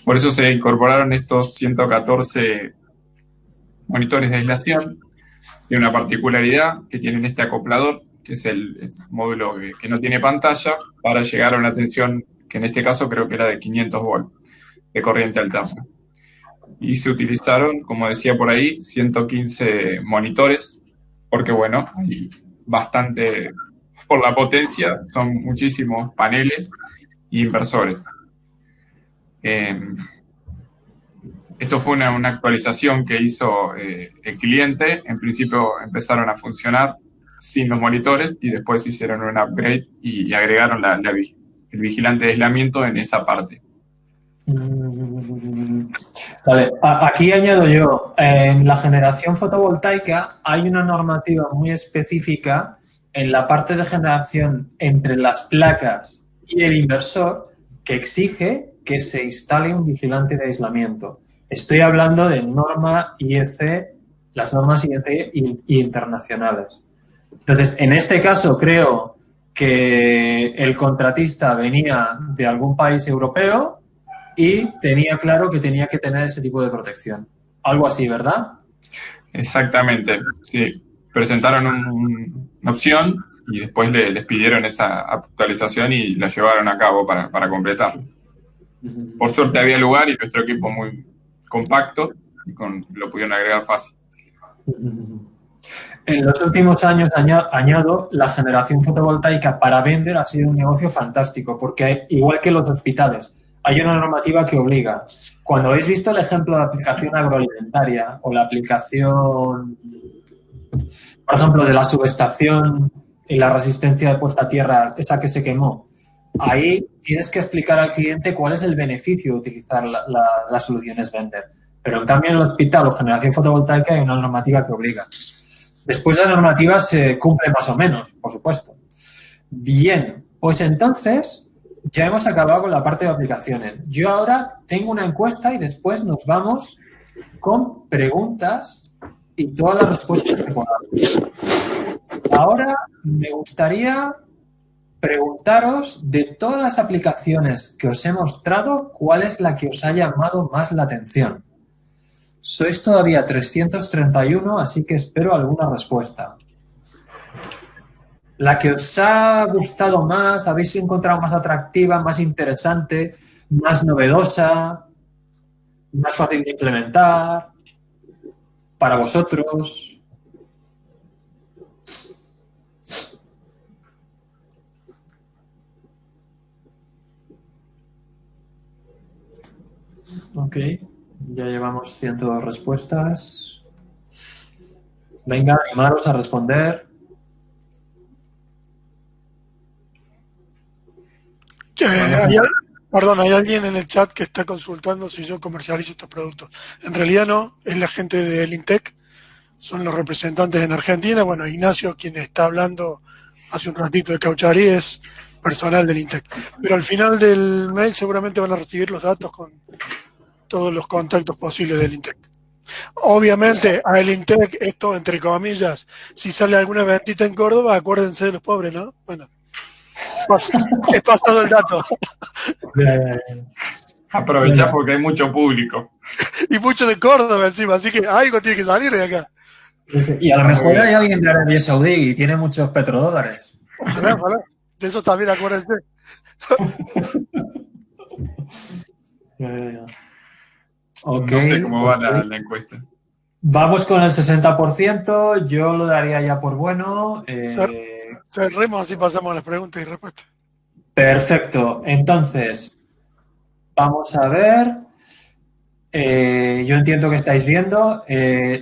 Por eso se incorporaron estos 114 monitores de aislación. Tiene una particularidad que tienen este acoplador, que es el módulo que no tiene pantalla, para llegar a una tensión que en este caso creo que era de 500 volts de corriente alterna. Y se utilizaron, como decía por ahí, 115 monitores, porque bueno, hay bastante, por la potencia, son muchísimos paneles e inversores. Esto fue una actualización que hizo el cliente. En principio empezaron a funcionar sin los monitores y después hicieron un upgrade y agregaron el vigilante de aislamiento en esa parte. Vale, aquí añado yo, en la generación fotovoltaica hay una normativa muy específica en la parte de generación entre las placas y el inversor que exige que se instale un vigilante de aislamiento. Estoy hablando de norma IEC, las normas IEC internacionales. Entonces, en este caso creo que el contratista venía de algún país europeo y tenía claro que tenía que tener ese tipo de protección. Algo así, ¿verdad? Exactamente, sí. Presentaron una opción y después les pidieron esa actualización y la llevaron a cabo para completarlo. Por suerte había lugar y nuestro equipo muy compacto y lo pudieron agregar fácil. En los últimos años, añado, la generación fotovoltaica para vender ha sido un negocio fantástico porque, igual que los hospitales, hay una normativa que obliga. Cuando habéis visto el ejemplo de aplicación agroalimentaria o la aplicación, por ejemplo, de la subestación y la resistencia de puesta a tierra, esa que se quemó, ahí tienes que explicar al cliente cuál es el beneficio de utilizar las soluciones Vender. Pero en cambio en el hospital o generación fotovoltaica hay una normativa que obliga. Después la normativa se cumple más o menos, por supuesto. Bien, pues entonces ya hemos acabado con la parte de aplicaciones. Yo ahora tengo una encuesta y después nos vamos con preguntas y todas las respuestas que podamos. Ahora me gustaría preguntaros, de todas las aplicaciones que os he mostrado, ¿cuál es la que os ha llamado más la atención? Sois todavía 331, así que espero alguna respuesta. La que os ha gustado más, habéis encontrado más atractiva, más interesante, más novedosa, más fácil de implementar, para vosotros. Ok, ya llevamos 102 respuestas. Venga, animaros a responder. Vamos a... Perdón, hay alguien en el chat que está consultando si yo comercializo estos productos. En realidad no, es la gente del INTEC, son los representantes en Argentina. Bueno, Ignacio, quien está hablando hace un ratito de Cauchárí, es personal del INTEC. Pero al final del mail seguramente van a recibir los datos con todos los contactos posibles del INTEC. Obviamente, a el INTEC, esto entre comillas, si sale alguna ventita en Córdoba, acuérdense de los pobres, ¿no? Bueno, he pasado el dato. Aprovechá porque hay mucho público. Y mucho de Córdoba encima, así que algo tiene que salir de acá. Y a lo mejor hay alguien de Arabia Saudí y tiene muchos petrodólares. Ojalá, ojalá. De eso también acuérdense. Okay, no sé cómo va la encuesta. Vamos con el 60%. Yo lo daría ya por bueno. Cerremos, así pasamos a las preguntas y respuestas. Perfecto. Entonces, vamos a ver. Yo entiendo que estáis viendo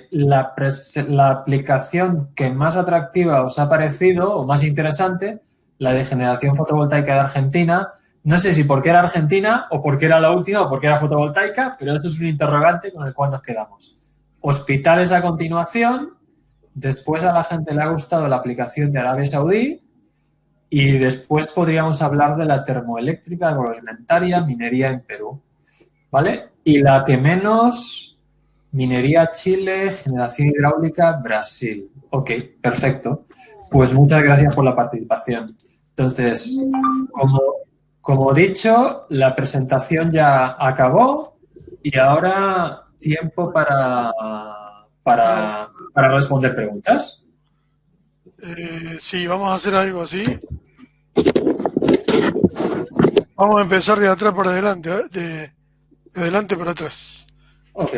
la aplicación que más atractiva os ha parecido o más interesante, la de generación fotovoltaica de Argentina. No sé si porque era Argentina o porque era la última o porque era fotovoltaica, pero esto es un interrogante con el cual nos quedamos. Hospitales a continuación, después a la gente le ha gustado la aplicación de Arabia Saudí y después podríamos hablar de la termoeléctrica, agroalimentaria, minería en Perú, ¿vale? Y la que menos, minería Chile, generación hidráulica Brasil. Ok, perfecto. Pues muchas gracias por la participación. Entonces, como dicho, la presentación ya acabó y ahora tiempo para responder preguntas. Sí, vamos a hacer algo así. Vamos a empezar de atrás para adelante, de adelante para atrás. Ok.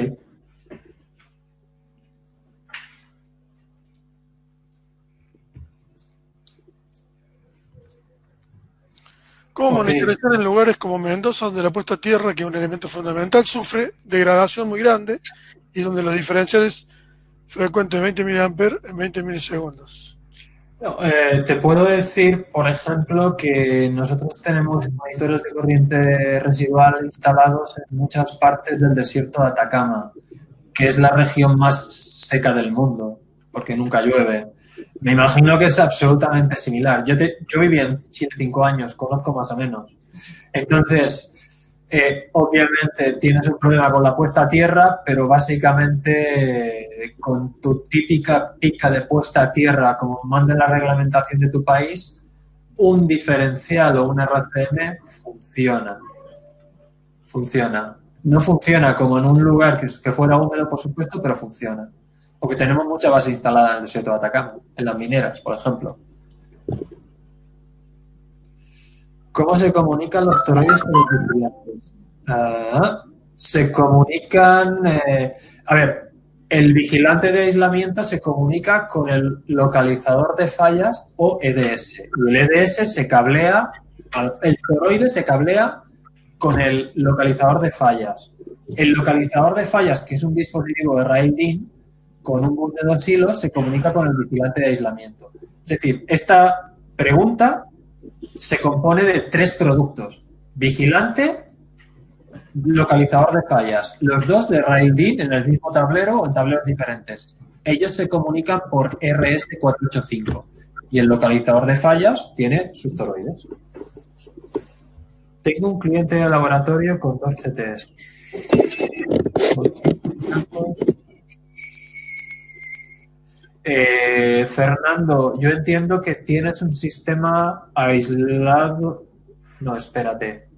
¿Cómo monitorizar en lugares como Mendoza, donde la puesta a tierra, que es un elemento fundamental, sufre degradación muy grande y donde los diferenciales frecuentes de 20 mA en 20 milisegundos? Te puedo decir, por ejemplo, que nosotros tenemos monitores de corriente residual instalados en muchas partes del desierto de Atacama, que es la región más seca del mundo, porque nunca llueve. Me imagino que es absolutamente similar. Yo viví en Chile 5 años, conozco más o menos. Entonces, obviamente tienes un problema con la puesta a tierra, pero básicamente con tu típica pica de puesta a tierra, como manda la reglamentación de tu país, un diferencial o un RCM funciona. Funciona. No funciona como en un lugar que fuera húmedo, por supuesto, pero funciona. Porque tenemos mucha base instalada en el desierto de Atacama, en las mineras, por ejemplo. ¿Cómo se comunican los toroides con los vigilantes? Se comunican... a ver, el vigilante de aislamiento se comunica con el localizador de fallas o EDS. Y el EDS se cablea, el toroide se cablea con el localizador de fallas. El localizador de fallas, que es un dispositivo de rail DIN, con un bus de 2 hilos, se comunica con el vigilante de aislamiento. Es decir, esta pregunta se compone de 3 productos. Vigilante, localizador de fallas. Los dos de rail DIN en el mismo tablero o en tableros diferentes. Ellos se comunican por RS485 y el localizador de fallas tiene sus toroides. Tengo un cliente de laboratorio con 2 CTs. Fernando, yo entiendo que tienes un sistema aislado. No, espérate.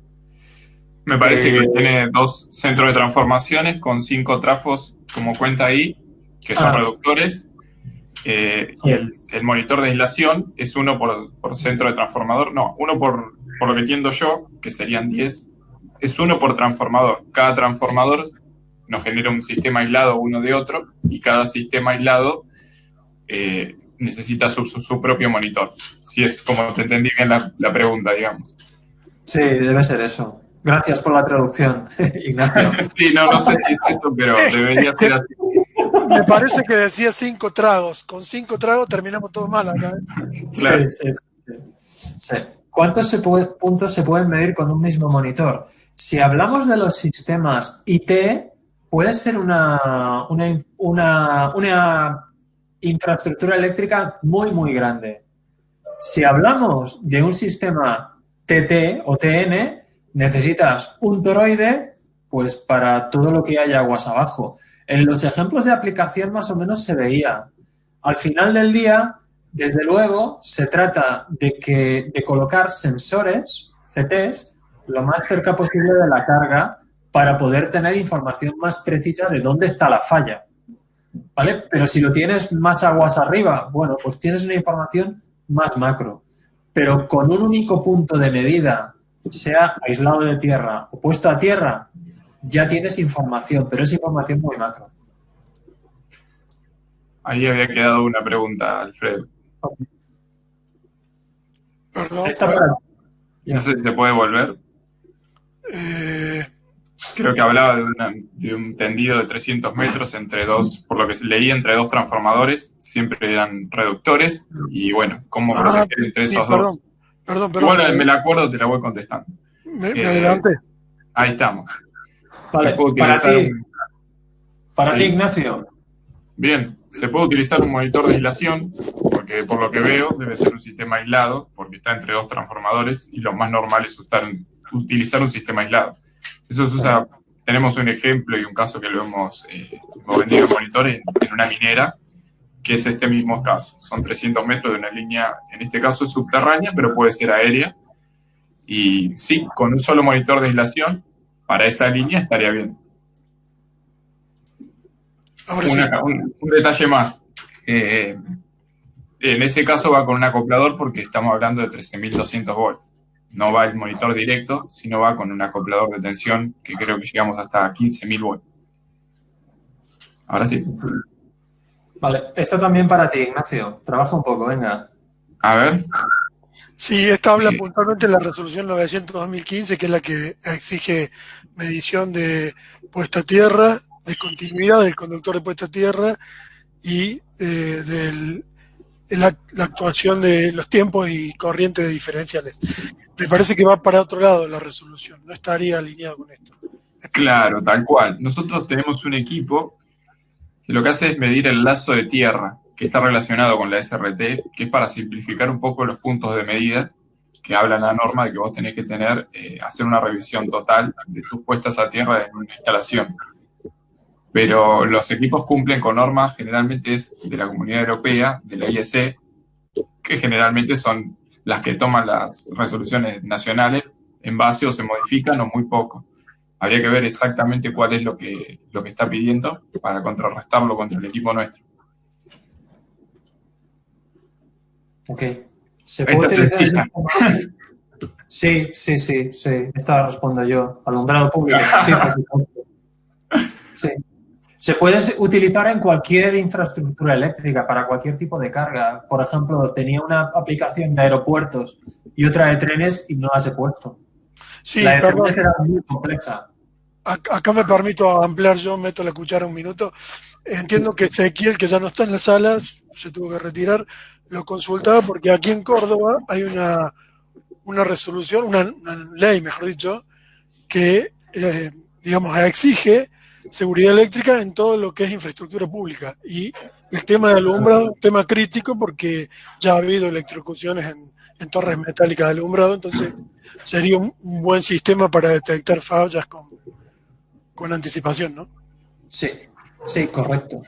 Me parece que tiene 2 centros de transformaciones con 5 trafos, como cuenta ahí, que son reductores. Y el monitor de aislación es uno por centro de transformador. No, uno por lo que entiendo yo, que serían 10, es uno por transformador. Cada transformador nos genera un sistema aislado uno de otro y cada sistema aislado necesita su propio monitor. Si es como te entendí bien la pregunta, digamos. Sí, debe ser eso. Gracias por la traducción, Ignacio. Sí, no sé si es esto, pero debería ser así. Me parece que decía 5 tragos. Con 5 tragos terminamos todo mal acá. Claro. Sí. ¿Cuántos puntos se pueden medir con un mismo monitor? Si hablamos de los sistemas IT, puede ser una infraestructura eléctrica muy, muy grande. Si hablamos de un sistema TT o TN, necesitas un toroide pues para todo lo que haya aguas abajo. En los ejemplos de aplicación más o menos se veía. Al final del día, desde luego, se trata de colocar sensores, CTs, lo más cerca posible de la carga para poder tener información más precisa de dónde está la falla. ¿Vale? Pero si lo tienes más aguas arriba, bueno, pues tienes una información más macro. Pero con un único punto de medida, sea aislado de tierra o puesto a tierra, ya tienes información, pero es información muy macro. Ahí había quedado una pregunta, Alfredo. Perdón. No sé si se puede volver. Creo que hablaba de un tendido de 300 metros entre dos, por lo que leí, entre dos transformadores. Siempre eran reductores. Y bueno, ¿cómo proteger entre esos dos? Perdón. Igual me la acuerdo, te la voy contestando. Me adelanté. Ahí estamos. Vale, para ti, Ignacio. Bien, se puede utilizar un monitor de aislación, porque por lo que veo debe ser un sistema aislado, porque está entre dos transformadores y lo más normal es utilizar un sistema aislado. Eso se usa, tenemos un ejemplo y un caso que lo hemos vendido en monitores en una minera, que es este mismo caso. Son 300 metros de una línea, en este caso es subterránea, pero puede ser aérea. Y sí, con un solo monitor de aislación, para esa línea estaría bien. Un detalle más. En ese caso va con un acoplador porque estamos hablando de 13.200 volts. No va el monitor directo, sino va con un acoplador de tensión que creo que llegamos hasta 15.000 volts. Ahora sí. Vale, esto también para ti, Ignacio. Trabaja un poco, venga. A ver. Sí, esta habla puntualmente de la resolución 900-2015, que es la que exige medición de puesta a tierra, de continuidad del conductor de puesta a tierra y la actuación de los tiempos y corrientes diferenciales. Me parece que va para otro lado la resolución, no estaría alineado con esto. Claro, tal cual. Nosotros tenemos un equipo que lo que hace es medir el lazo de tierra, que está relacionado con la SRT, que es para simplificar un poco los puntos de medida que habla la norma de que vos tenés que tener, hacer una revisión total de tus puestas a tierra en una instalación. Pero los equipos cumplen con normas, generalmente es de la Comunidad Europea, de la IEC, que generalmente son las que toman las resoluciones nacionales en base o se modifican o muy poco. Habría que ver exactamente cuál es lo que está pidiendo para contrarrestarlo contra el equipo nuestro. Ok. ¿Se puede utilizar? Sí. Esta respondo yo. Alumbrado público. Sí, por supuesto. Sí. Se puede utilizar en cualquier infraestructura eléctrica, para cualquier tipo de carga. Por ejemplo, tenía una aplicación de aeropuertos y otra de trenes y no las he puesto. Sí, la de trenes era muy compleja. Acá me permito ampliar, yo meto la cuchara un minuto. Entiendo que Ezequiel, que ya no está en las salas, se tuvo que retirar, lo consultaba porque aquí en Córdoba hay una resolución, una ley, mejor dicho, que, digamos, exige seguridad eléctrica en todo lo que es infraestructura pública. Y el tema de alumbrado es un tema crítico porque ya ha habido electrocuciones en torres metálicas de alumbrado, entonces sería un buen sistema para detectar fallas con anticipación, ¿no? Sí, correcto.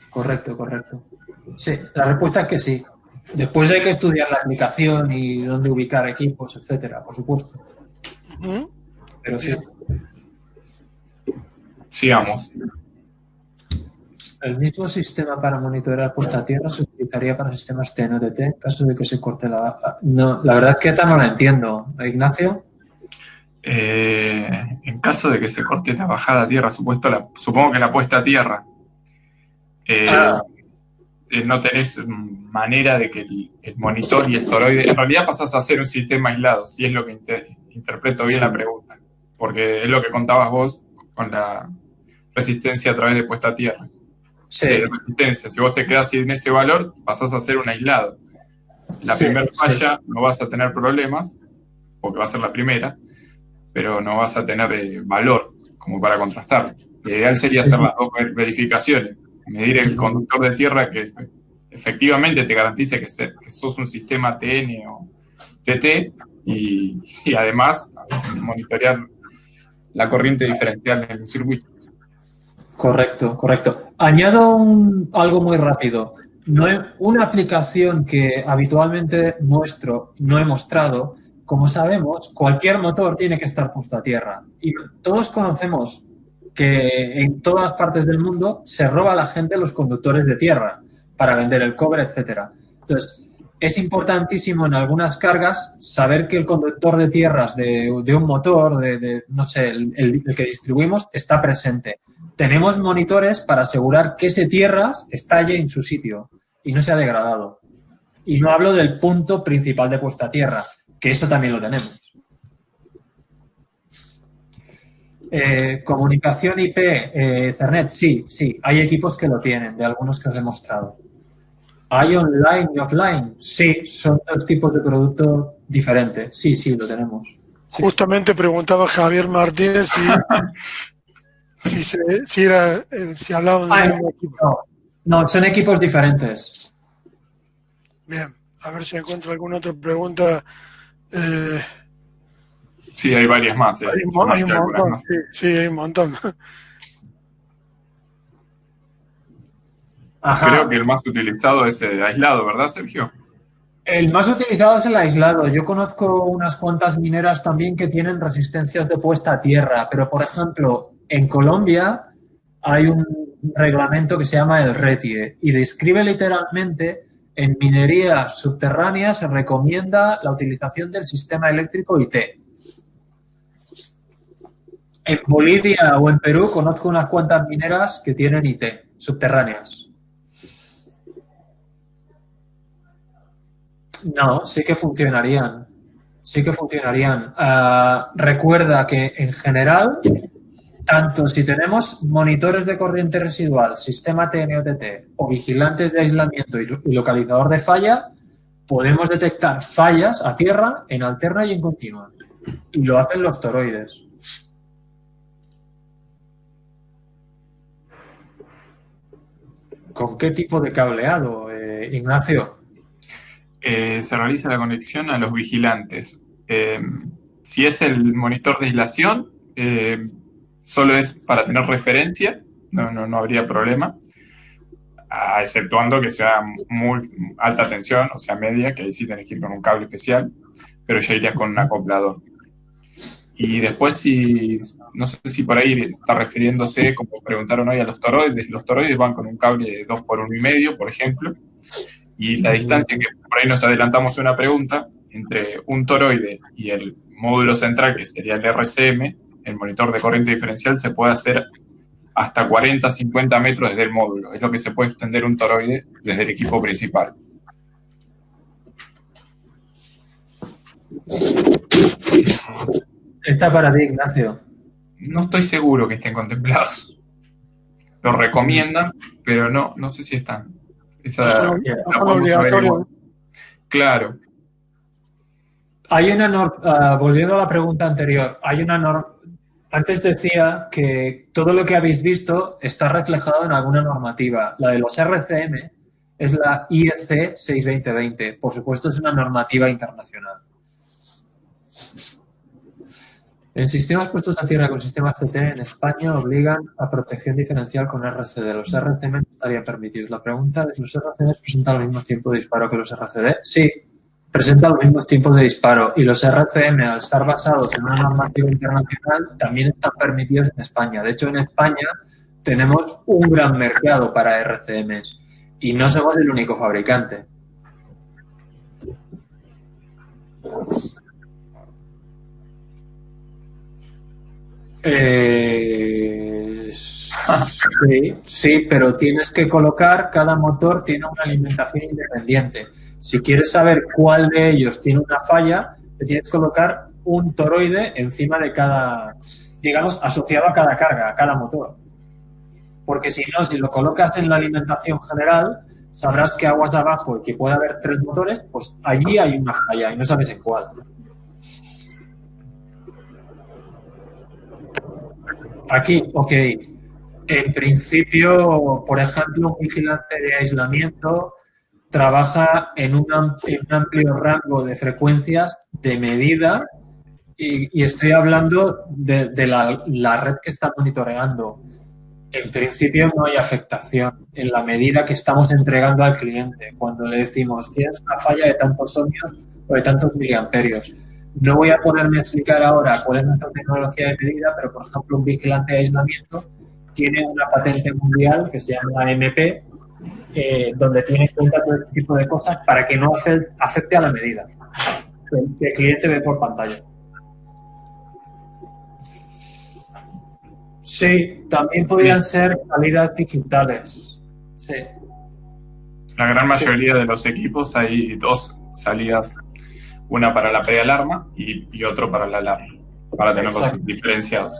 Sí, la respuesta es que sí. Después hay que estudiar la aplicación y dónde ubicar equipos, etcétera, por supuesto. Pero sí. Sigamos. El mismo sistema para monitorear puesta a tierra se utilizaría para sistemas TNT en caso de que se corte la... No, la verdad es que esta no la entiendo. ¿Ignacio? En caso de que se corte la bajada a tierra, supongo que la puesta a tierra, no tenés manera de que el monitor y el toroide, en realidad pasás a ser un sistema aislado, si es lo que interpreto bien la pregunta. porque es lo que contabas vos con la resistencia a través de puesta a tierra. Sí. Resistencia, si vos te quedás sin ese valor, pasás a ser un aislado. La primera falla no vas a tener problemas, porque va a ser la primera, pero no vas a tener valor como para contrastar. Lo ideal sería hacer las dos verificaciones, medir el conductor de tierra que efectivamente te garantice que sos un sistema TN o TT y además monitorear la corriente diferencial en el circuito. Correcto. Añado algo muy rápido. Una aplicación que habitualmente no he mostrado, como sabemos, cualquier motor tiene que estar puesto a tierra. Y todos conocemos que en todas partes del mundo se roba a la gente los conductores de tierra para vender el cobre, etcétera. Entonces, es importantísimo en algunas cargas saber que el conductor de tierras de un motor, no sé, el que distribuimos, está presente. Tenemos monitores para asegurar que ese tierras estalle en su sitio y no sea degradado. Y no hablo del punto principal de puesta a tierra, que eso también lo tenemos. Comunicación IP, Ethernet, sí, hay equipos que lo tienen, de algunos que os he mostrado. ¿Hay online y offline? Sí, son dos tipos de producto diferentes. Sí, lo tenemos. Sí. Justamente preguntaba Javier Martínez si hablaban del mismo equipo. No, son equipos diferentes. Bien, a ver si encuentro alguna otra pregunta. Sí, hay varias más. Hay un montón, más. Sí, hay un montón. Ajá. Creo que el más utilizado es el aislado, ¿verdad, Sergio? El más utilizado es el aislado. Yo conozco unas cuantas mineras también que tienen resistencias de puesta a tierra, pero, por ejemplo, en Colombia hay un reglamento que se llama el RETIE y describe literalmente en minerías subterráneas se recomienda la utilización del sistema eléctrico IT. En Bolivia o en Perú conozco unas cuantas mineras que tienen IT subterráneas. No, sí que funcionarían. Recuerda que en general, tanto si tenemos monitores de corriente residual, sistema TN-OTT o vigilantes de aislamiento y localizador de falla, podemos detectar fallas a tierra, en alterna y en continua. Y lo hacen los toroides. ¿Con qué tipo de cableado, Ignacio? Se realiza la conexión a los vigilantes. Si es el monitor de aislación, solo es para tener referencia, no habría problema, exceptuando que sea muy alta tensión, o sea media, que ahí sí tenés que ir con un cable especial, pero ya irías con un acoplador. Y después, no sé si por ahí está refiriéndose, como preguntaron hoy, a los toroides van con un cable de 2 por 1,5, por ejemplo, y la distancia, que por ahí nos adelantamos una pregunta, entre un toroide y el módulo central, que sería el RCM, el monitor de corriente diferencial, se puede hacer hasta 40-50 metros desde el módulo. Es lo que se puede extender un toroide desde el equipo principal. Está para ti, Ignacio. No estoy seguro que estén contemplados. Lo recomiendan, pero no sé si están. Obligatorio. Claro. Hay una norma, volviendo a la pregunta anterior, hay una norma. Antes decía que todo lo que habéis visto está reflejado en alguna normativa. La de los RCM es la IEC 62020. Por supuesto, es una normativa internacional. En sistemas puestos a tierra con sistemas CT en España obligan a protección diferencial con RCD. Los RCM no estarían permitidos. La pregunta es, ¿los RCD presentan el mismo tiempo de disparo que los RCD? Sí, presentan los mismos tiempos de disparo. Y los RCM, al estar basados en una normativa internacional, también están permitidos en España. De hecho, en España tenemos un gran mercado para RCMs y no somos el único fabricante. Sí, pero tienes que colocar, cada motor tiene una alimentación independiente. Si quieres saber cuál de ellos tiene una falla, le tienes que colocar un toroide encima de cada, digamos, asociado a cada carga, a cada motor. Porque si no, si lo colocas en la alimentación general, sabrás que aguas abajo y que puede haber 3 motores, pues allí hay una falla y no sabes en cuál. Aquí, ok. En principio, por ejemplo, un vigilante de aislamiento trabaja en un amplio rango de frecuencias de medida y estoy hablando de la red que está monitoreando. En principio no hay afectación en la medida que estamos entregando al cliente cuando le decimos tienes una falla de tantos ohmios o de tantos miliamperios. No voy a ponerme a explicar ahora cuál es nuestra tecnología de medida, pero por ejemplo un vigilante de aislamiento tiene una patente mundial que se llama MP, donde tiene en cuenta todo este tipo de cosas para que no afecte a la medida que el cliente ve por pantalla. Sí, también podrían ser salidas digitales. Sí. La gran mayoría de los equipos hay 2 salidas, una para la prealarma y otro para la alarma, para tenerlos Exacto. diferenciados.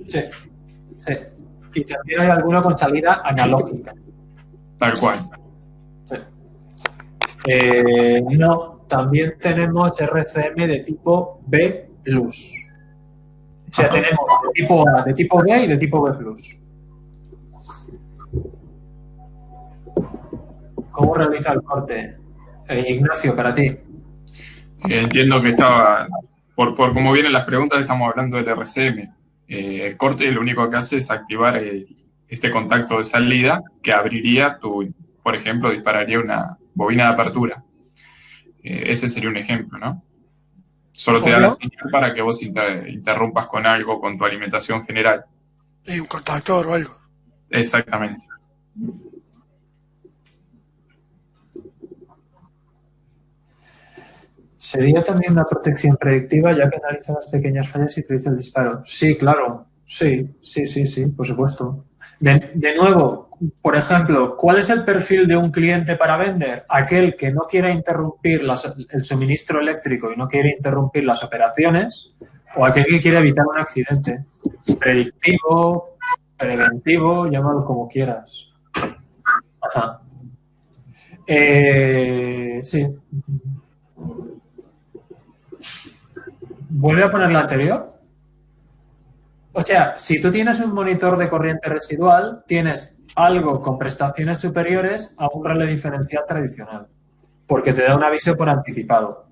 Sí, sí. Y también hay alguno con salida analógica. Tal cual. Sí. No, también tenemos RCM de tipo B+. O sea, tenemos de tipo A, de tipo B y de tipo B+. ¿Cómo realiza el corte? Ignacio, para ti. Entiendo que estaba, por cómo vienen las preguntas, estamos hablando del RCM. El corte lo único que hace es activar este contacto de salida que abriría por ejemplo, dispararía una bobina de apertura. Ese sería un ejemplo, ¿no? Solo te da la señal para que vos interrumpas con algo, con tu alimentación general. Y un contactor o algo. Exactamente. ¿Sería también una protección predictiva ya que analiza las pequeñas fallas y predice el disparo? Sí, claro. Sí, por supuesto. De nuevo, por ejemplo, ¿cuál es el perfil de un cliente para vender? Aquel que no quiera interrumpir el suministro eléctrico y no quiere interrumpir las operaciones, o aquel que quiere evitar un accidente. Predictivo, preventivo, llámalo como quieras. Ajá. Sí. ¿Vuelve a poner la anterior? O sea, si tú tienes un monitor de corriente residual, tienes algo con prestaciones superiores a un relé diferencial tradicional, porque te da un aviso por anticipado.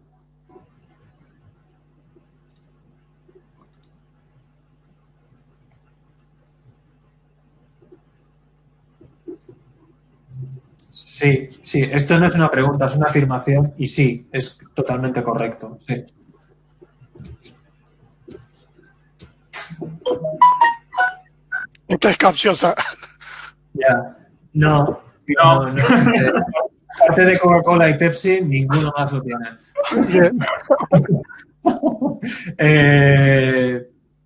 Sí, esto no es una pregunta, es una afirmación y sí, es totalmente correcto, sí. Esta es capciosa. Ya, no. Aparte de Coca-Cola y Pepsi, ninguno más lo tiene.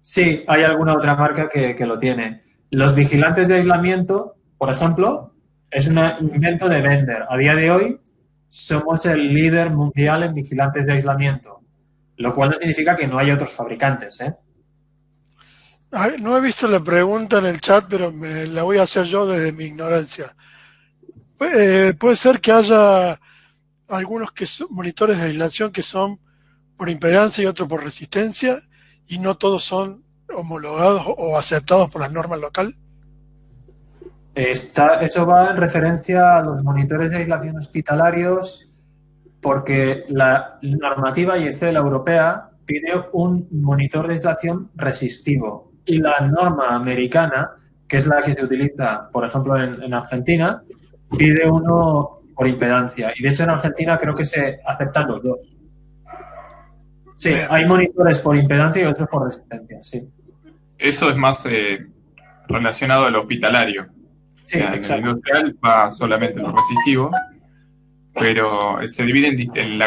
Sí, hay alguna otra marca que lo tiene. Los vigilantes de aislamiento, por ejemplo, es un invento de Bender. A día de hoy somos el líder mundial en vigilantes de aislamiento, lo cual no significa que no haya otros fabricantes, ¿eh? No he visto la pregunta en el chat, pero me la voy a hacer yo desde mi ignorancia. Puede ser que haya algunos monitores de aislación que son por impedancia y otros por resistencia, y no todos son homologados o aceptados por las normas locales. Eso va en referencia a los monitores de aislación hospitalarios, porque la normativa IEC, la europea, pide un monitor de aislación resistivo. Y la norma americana, que es la que se utiliza, por ejemplo, en Argentina, pide uno por impedancia. Y de hecho en Argentina creo que se aceptan los dos. Sí, hay monitores por impedancia y otros por resistencia, sí. Eso es más relacionado al hospitalario. Sí, o sea, en el industrial va solamente lo resistivo, pero se divide en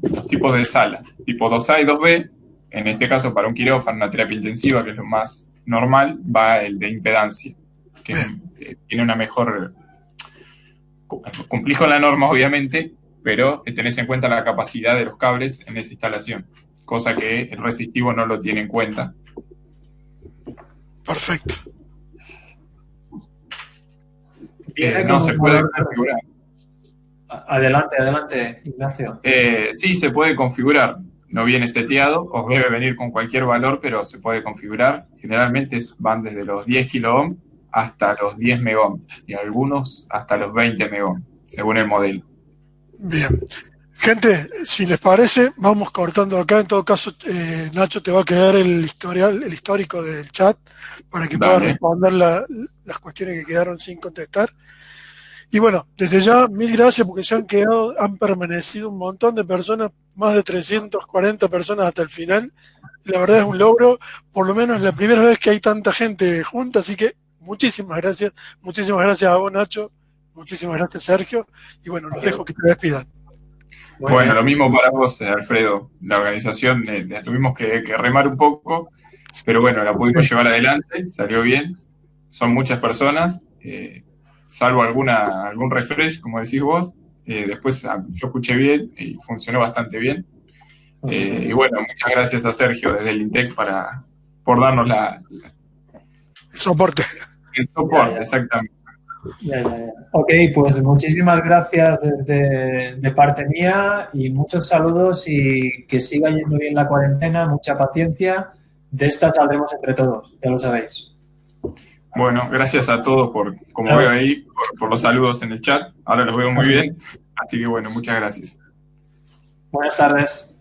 los tipos de sala, tipo 2A y 2B. En este caso, para un quirófano, una terapia intensiva, que es lo más normal, va el de impedancia, que tiene una mejor... Cumplís con la norma, obviamente, pero tenés en cuenta la capacidad de los cables en esa instalación. cosa que el resistivo no lo tiene en cuenta. Perfecto. No se puede configurar. Adelante, Ignacio. Sí, se puede configurar. No viene seteado, o debe venir con cualquier valor, pero se puede configurar. Generalmente van desde los 10 kiloohm hasta los 10 megohm y algunos hasta los 20 megohm, según el modelo. Bien. Gente, si les parece, vamos cortando acá. En todo caso, Nacho te va a quedar el histórico del chat para que puedas responder las cuestiones que quedaron sin contestar. Y bueno, desde ya, mil gracias porque han permanecido un montón de personas, más de 340 personas hasta el final. La verdad es un logro, por lo menos la primera vez que hay tanta gente junta, así que muchísimas gracias a vos, Nacho, muchísimas gracias, Sergio, y bueno, los dejo que te despidan. Bueno, lo mismo para vos, Alfredo. La organización tuvimos que remar un poco, pero bueno, la pudimos llevar adelante, salió bien. Son muchas personas, salvo algún refresh, como decís vos. Después yo escuché bien y funcionó bastante bien. Y bueno, muchas gracias a Sergio desde el INTEC por darnos el soporte. El soporte, exactamente. Ya. Ok, pues muchísimas gracias de parte mía y muchos saludos y que siga yendo bien la cuarentena, mucha paciencia. De esta saldremos entre todos, ya lo sabéis. Bueno, gracias a todos como veo ahí, por los saludos en el chat. Ahora los veo muy bien. Así que bueno, muchas gracias. Buenas tardes.